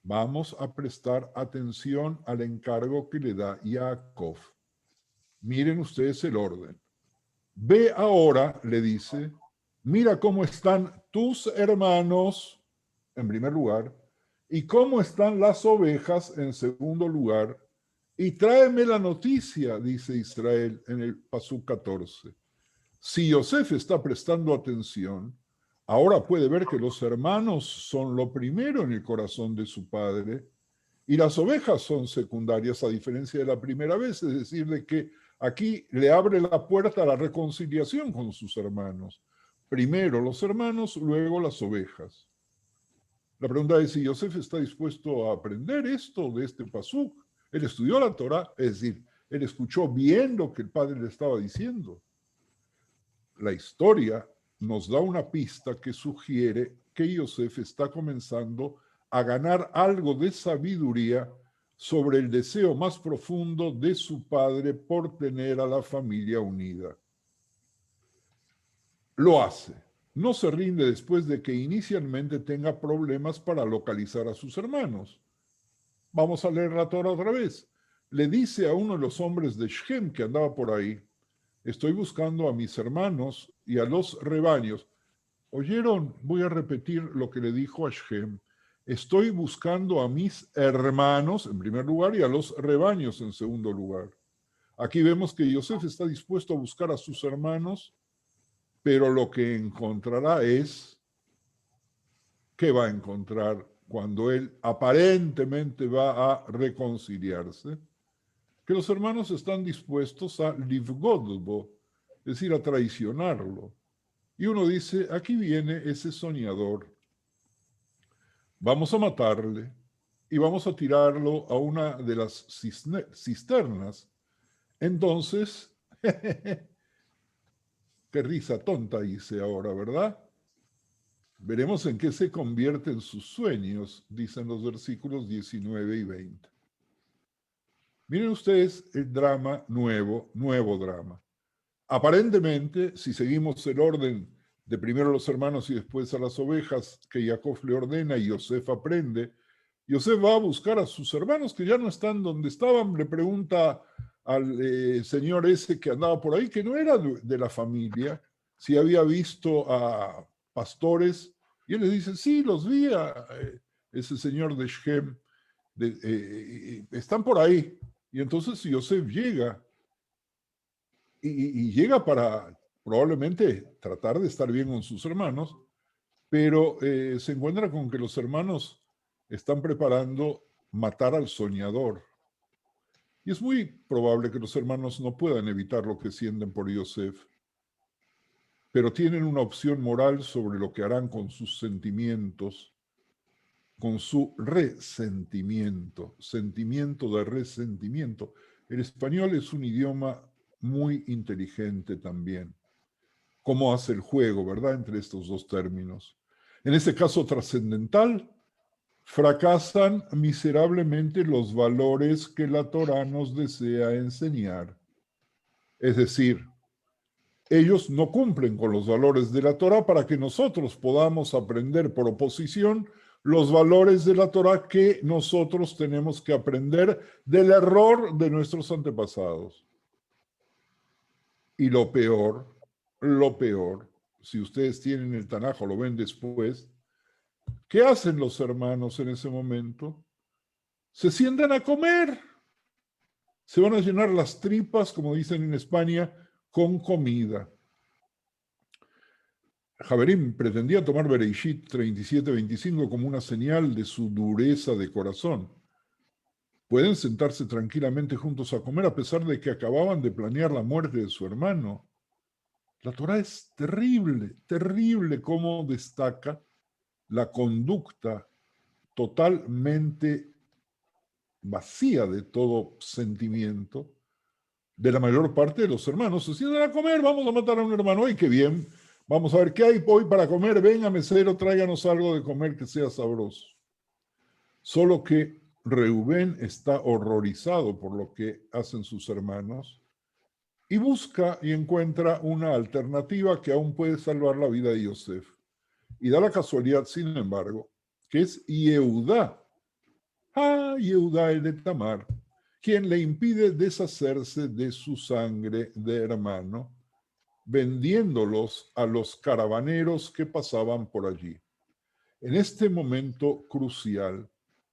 Vamos a prestar atención al encargo que le da Jacob. Miren ustedes el orden. Ve ahora, le dice, mira cómo están tus hermanos, en primer lugar, y cómo están las ovejas, en segundo lugar, y tráeme la noticia, dice Israel en el Pasuk 14. Si Yosef está prestando atención, ahora puede ver que los hermanos son lo primero en el corazón de su padre y las ovejas son secundarias, a diferencia de la primera vez, es decir, de que aquí le abre la puerta a la reconciliación con sus hermanos. Primero los hermanos, luego las ovejas. La pregunta es si Yosef está dispuesto a aprender esto de este pasuk. Él estudió la Torá, es decir, él escuchó bien lo que el padre le estaba diciendo. La historia nos da una pista que sugiere que Yosef está comenzando a ganar algo de sabiduría sobre el deseo más profundo de su padre por tener a la familia unida. Lo hace. No se rinde después de que inicialmente tenga problemas para localizar a sus hermanos. Vamos a leer la Torá otra vez. Le dice a uno de los hombres de Shem que andaba por ahí, estoy buscando a mis hermanos y a los rebaños. ¿Oyeron? Voy a repetir lo que le dijo a Shem. Estoy buscando a mis hermanos, en primer lugar, y a los rebaños, en segundo lugar. Aquí vemos que Yosef está dispuesto a buscar a sus hermanos, pero lo que encontrará es, ¿qué va a encontrar cuando él aparentemente va a reconciliarse? Que los hermanos están dispuestos a livgodbo, es decir, a traicionarlo. Y uno dice, aquí viene ese soñador, vamos a matarle y vamos a tirarlo a una de las cisternas. Entonces, qué risa tonta hice ahora, ¿verdad? Veremos en qué se convierten sus sueños, dicen los versículos 19 y 20. Miren ustedes el drama nuevo drama. Aparentemente, si seguimos el orden de primero a los hermanos y después a las ovejas que Jacob le ordena y Yosef aprende, Yosef va a buscar a sus hermanos que ya no están donde estaban, le pregunta al señor ese que andaba por ahí, que no era de la familia, si había visto a pastores, y él les dice, sí, los vi a ese señor de Shem, están por ahí. Y entonces Yosef llega, y llega para probablemente tratar de estar bien con sus hermanos, pero se encuentra con que los hermanos están preparando matar al soñador. Y es muy probable que los hermanos no puedan evitar lo que sienten por Yosef, pero tienen una opción moral sobre lo que harán con sus sentimientos, con su resentimiento, sentimiento de resentimiento. El español es un idioma muy inteligente también. Cómo hace el juego, ¿verdad?, entre estos dos términos. En este caso trascendental, fracasan miserablemente los valores que la Torá nos desea enseñar. Es decir, ellos no cumplen con los valores de la Torá para que nosotros podamos aprender por oposición los valores de la Torá que nosotros tenemos que aprender del error de nuestros antepasados. Y lo peor, si ustedes tienen el Tanaj o lo ven después, ¿qué hacen los hermanos en ese momento? Se sientan a comer. Se van a llenar las tripas, como dicen en España, con comida. Javerim pretendía tomar Bereishit 37-25 como una señal de su dureza de corazón. Pueden sentarse tranquilamente juntos a comer a pesar de que acababan de planear la muerte de su hermano. La Torá es terrible, terrible cómo destaca la conducta totalmente vacía de todo sentimiento de la mayor parte de los hermanos. Se sientan a comer, vamos a matar a un hermano. ¡Ay, qué bien! Vamos a ver qué hay hoy para comer. Venga, mesero, tráiganos algo de comer que sea sabroso. Solo que Reubén está horrorizado por lo que hacen sus hermanos y busca y encuentra una alternativa que aún puede salvar la vida de Yosef. Y da la casualidad, sin embargo, que es Yehudá. Yehudá el de Tamar, quien le impide deshacerse de su sangre de hermano, vendiéndolos a los caravaneros que pasaban por allí. En este momento crucial,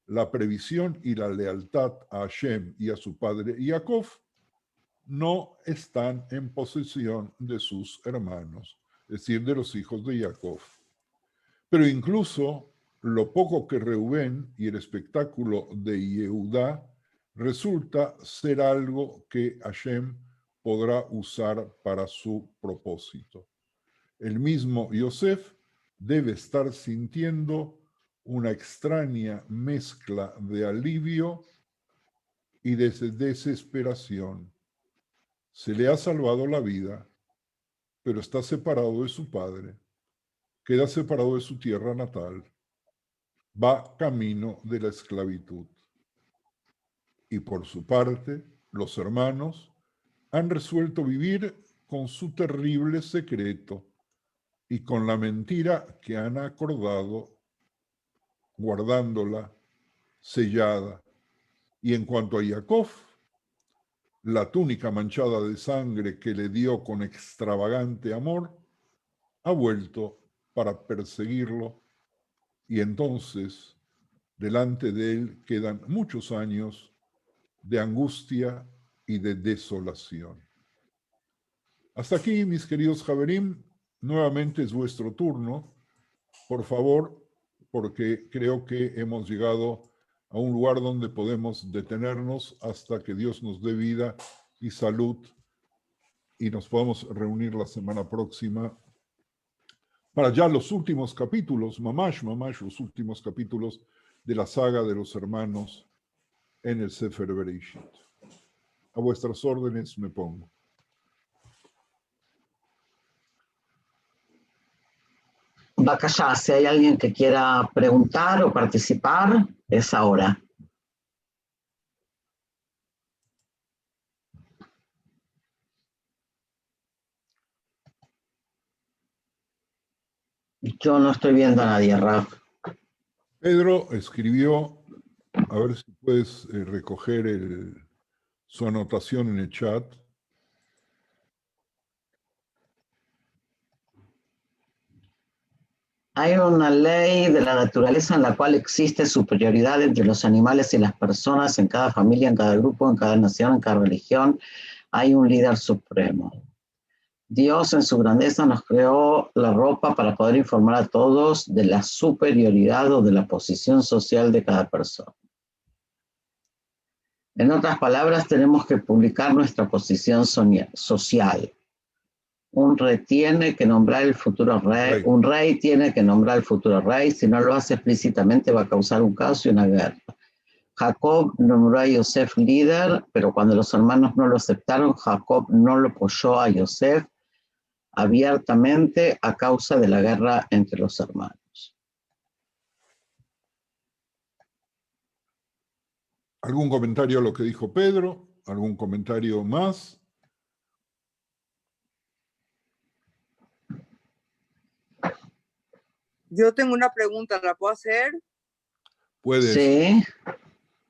la previsión y la lealtad a Hashem y a su padre Jacob no están en posesión de sus hermanos, es decir, de los hijos de Jacob. Pero incluso lo poco que Reubén y el espectáculo de Yehudá resulta ser algo que Hashem podrá usar para su propósito. El mismo Yosef debe estar sintiendo una extraña mezcla de alivio y de desesperación. Se le ha salvado la vida, pero está separado de su padre, queda separado de su tierra natal, va camino de la esclavitud. Y por su parte, los hermanos han resuelto vivir con su terrible secreto y con la mentira que han acordado, guardándola sellada. Y en cuanto a Jacob, la túnica manchada de sangre que le dio con extravagante amor, ha vuelto para perseguirlo, y entonces delante de él quedan muchos años de angustia y de desolación. Hasta aquí, mis queridos Javerim, nuevamente es vuestro turno. Por favor, porque creo que hemos llegado a un lugar donde podemos detenernos hasta que Dios nos dé vida y salud y nos podamos reunir la semana próxima para ya los últimos capítulos, mamash, los últimos capítulos de la saga de los hermanos en el Sefer Bereshit. A vuestras órdenes me pongo. Bacallá, si hay alguien que quiera preguntar o participar, es ahora. Yo no estoy viendo a nadie, Raf. Pedro escribió, a ver si puedes recoger su anotación en el chat. Hay una ley de la naturaleza en la cual existe superioridad entre los animales y las personas, en cada familia, en cada grupo, en cada nación, en cada religión. Hay un líder supremo. Dios en su grandeza nos creó la ropa para poder informar a todos de la superioridad o de la posición social de cada persona. En otras palabras, tenemos que publicar nuestra posición social. Un rey tiene que nombrar el futuro rey. Un rey tiene que nombrar el futuro rey. Si no lo hace explícitamente, va a causar un caos y una guerra. Jacob nombró a Yosef líder, pero cuando los hermanos no lo aceptaron, Jacob no lo apoyó a Yosef abiertamente a causa de la guerra entre los hermanos. ¿Algún comentario a lo que dijo Pedro? ¿Algún comentario más? Yo tengo una pregunta, ¿la puedo hacer? Puedes. Sí.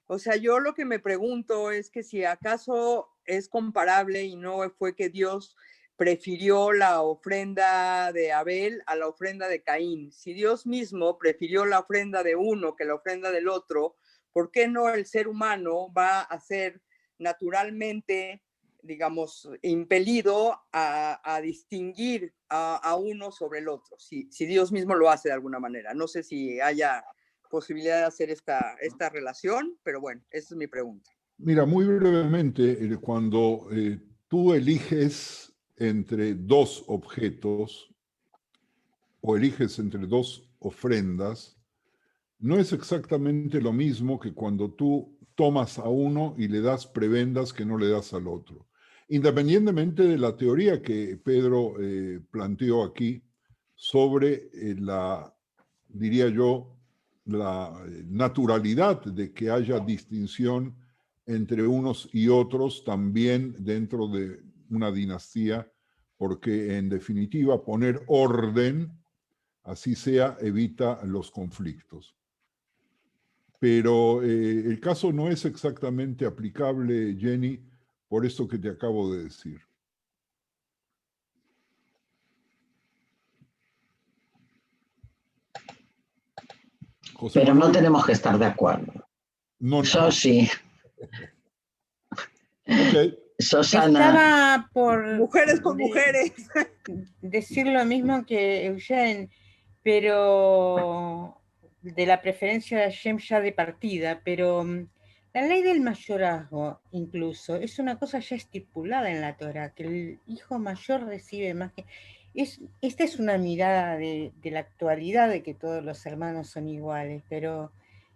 O sea, yo lo que me pregunto es que si acaso es comparable y no fue que Dios prefirió la ofrenda de Abel a la ofrenda de Caín. Si Dios mismo prefirió la ofrenda de uno que la ofrenda del otro, ¿por qué no el ser humano va a ser naturalmente, digamos, impelido a distinguir a uno sobre el otro? Si Dios mismo lo hace de alguna manera. No sé si haya posibilidad de hacer esta relación, pero bueno, esa es mi pregunta. Mira, muy brevemente, cuando tú eliges entre dos objetos o eliges entre dos ofrendas, no es exactamente lo mismo que cuando tú tomas a uno y le das prebendas que no le das al otro. Independientemente de la teoría que Pedro planteó aquí sobre diría yo, la naturalidad de que haya distinción entre unos y otros también dentro de una dinastía, porque en definitiva poner orden, así sea, evita los conflictos. Pero el caso no es exactamente aplicable, Jenny, por esto que te acabo de decir. José Pero Manuel, no tenemos que estar de acuerdo. No. Yo sí. Okay. Estaba por mujeres con mujeres decir lo mismo que Eugene, pero de la preferencia de Hashem ya de partida, pero la ley del mayorazgo incluso es una cosa ya estipulada en la Torah, que el hijo mayor recibe más que... Esta es una mirada de la actualidad de que todos los hermanos son iguales, pero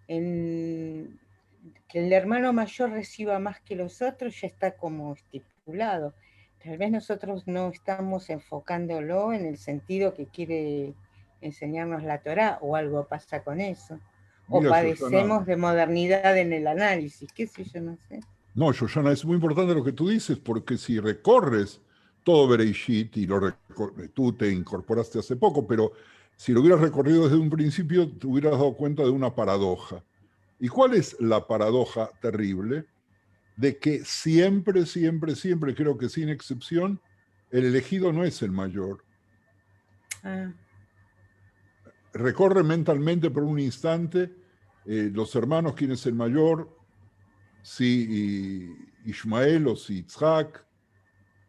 que el hermano mayor reciba más que los otros ya está como estipulado. Tal vez nosotros no estamos enfocándolo en el sentido que quiere enseñarnos la Torá, o algo pasa con eso. O Mira, padecemos Shoshana, de modernidad en el análisis, qué sé yo, no sé. No, Shoshana, es muy importante lo que tú dices, porque si recorres todo Bereshit, y tú te incorporaste hace poco, pero si lo hubieras recorrido desde un principio, te hubieras dado cuenta de una paradoja. ¿Y cuál es la paradoja terrible? De que siempre, siempre, siempre, creo que sin excepción, el elegido no es el mayor. Recorre mentalmente por un instante los hermanos quién es el mayor, sí, Ismaelos y Yitzhak,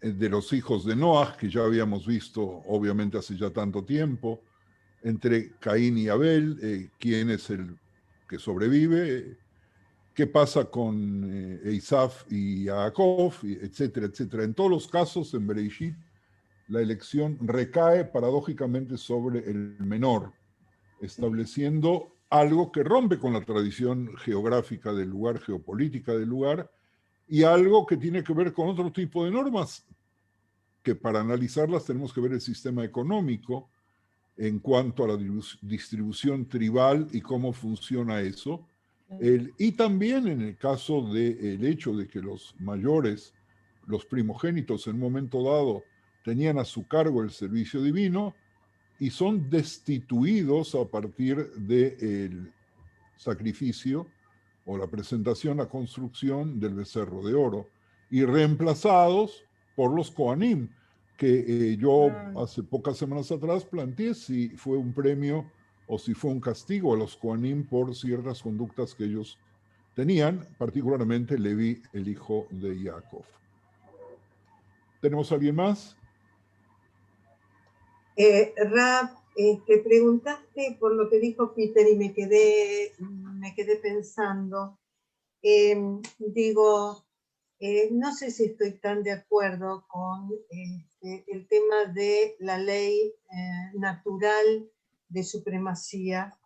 de los hijos de Noah, que ya habíamos visto obviamente hace ya tanto tiempo, entre Caín y Abel, quién es el que sobrevive, qué pasa con Eisaf y Jacob, etcétera, etcétera. En todos los casos, en Bereshit, la elección recae paradójicamente sobre el menor, estableciendo algo que rompe con la tradición geográfica del lugar, geopolítica del lugar, y algo que tiene que ver con otro tipo de normas, que para analizarlas tenemos que ver el sistema económico en cuanto a la distribución tribal y cómo funciona eso. Y también en el caso del hecho de que los mayores, los primogénitos en un momento dado, tenían a su cargo el servicio divino y son destituidos a partir del sacrificio o la presentación, la construcción del becerro de oro y reemplazados por los Kohanim, que yo hace pocas semanas atrás planteé si fue un premio o si fue un castigo a los Kohanim por ciertas conductas que ellos tenían, particularmente Levi, el hijo de Jacob. ¿Tenemos a alguien más? Rab, te preguntaste por lo que dijo Peter y me quedé pensando. Digo, no sé si estoy tan de acuerdo con el tema de la ley natural de supremacía,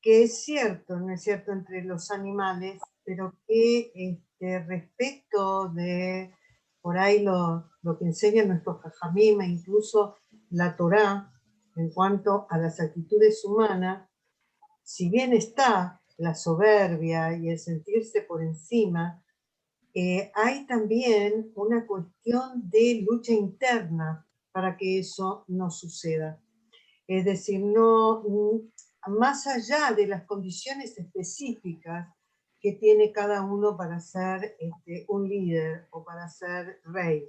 que es cierto, ¿no es cierto?, entre los animales, pero que respecto de por ahí lo que enseñan nuestros jajamim e incluso la Torá en cuanto a las actitudes humanas, si bien está la soberbia y el sentirse por encima, hay también una cuestión de lucha interna para que eso no suceda. Es decir, no, más allá de las condiciones específicas que tiene cada uno para ser un líder o para ser rey,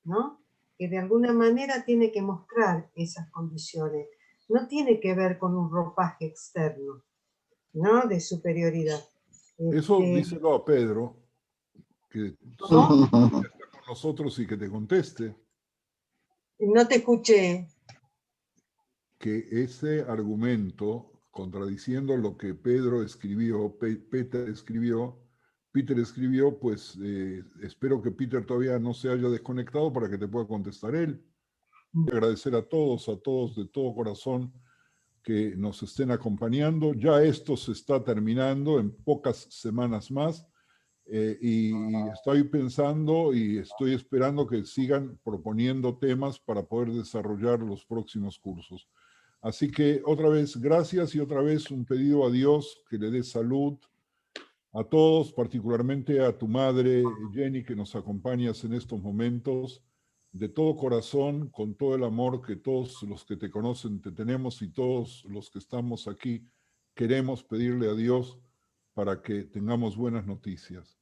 ¿no? Que de alguna manera tiene que mostrar esas condiciones. No tiene que ver con un ropaje externo, ¿no? De superioridad. Eso díselo a Pedro, que está con nosotros y que te conteste. No te escuché. Que ese argumento, contradiciendo lo que Pedro escribió, Peter escribió, pues espero que Peter todavía no se haya desconectado para que te pueda contestar él. Y agradecer a todos de todo corazón que nos estén acompañando. Ya esto se está terminando en pocas semanas más y estoy pensando y estoy esperando que sigan proponiendo temas para poder desarrollar los próximos cursos. Así que otra vez gracias y otra vez un pedido a Dios que le dé salud a todos, particularmente a tu madre Jenny, que nos acompañas en estos momentos, de todo corazón, con todo el amor que todos los que te conocen te tenemos y todos los que estamos aquí queremos pedirle a Dios para que tengamos buenas noticias.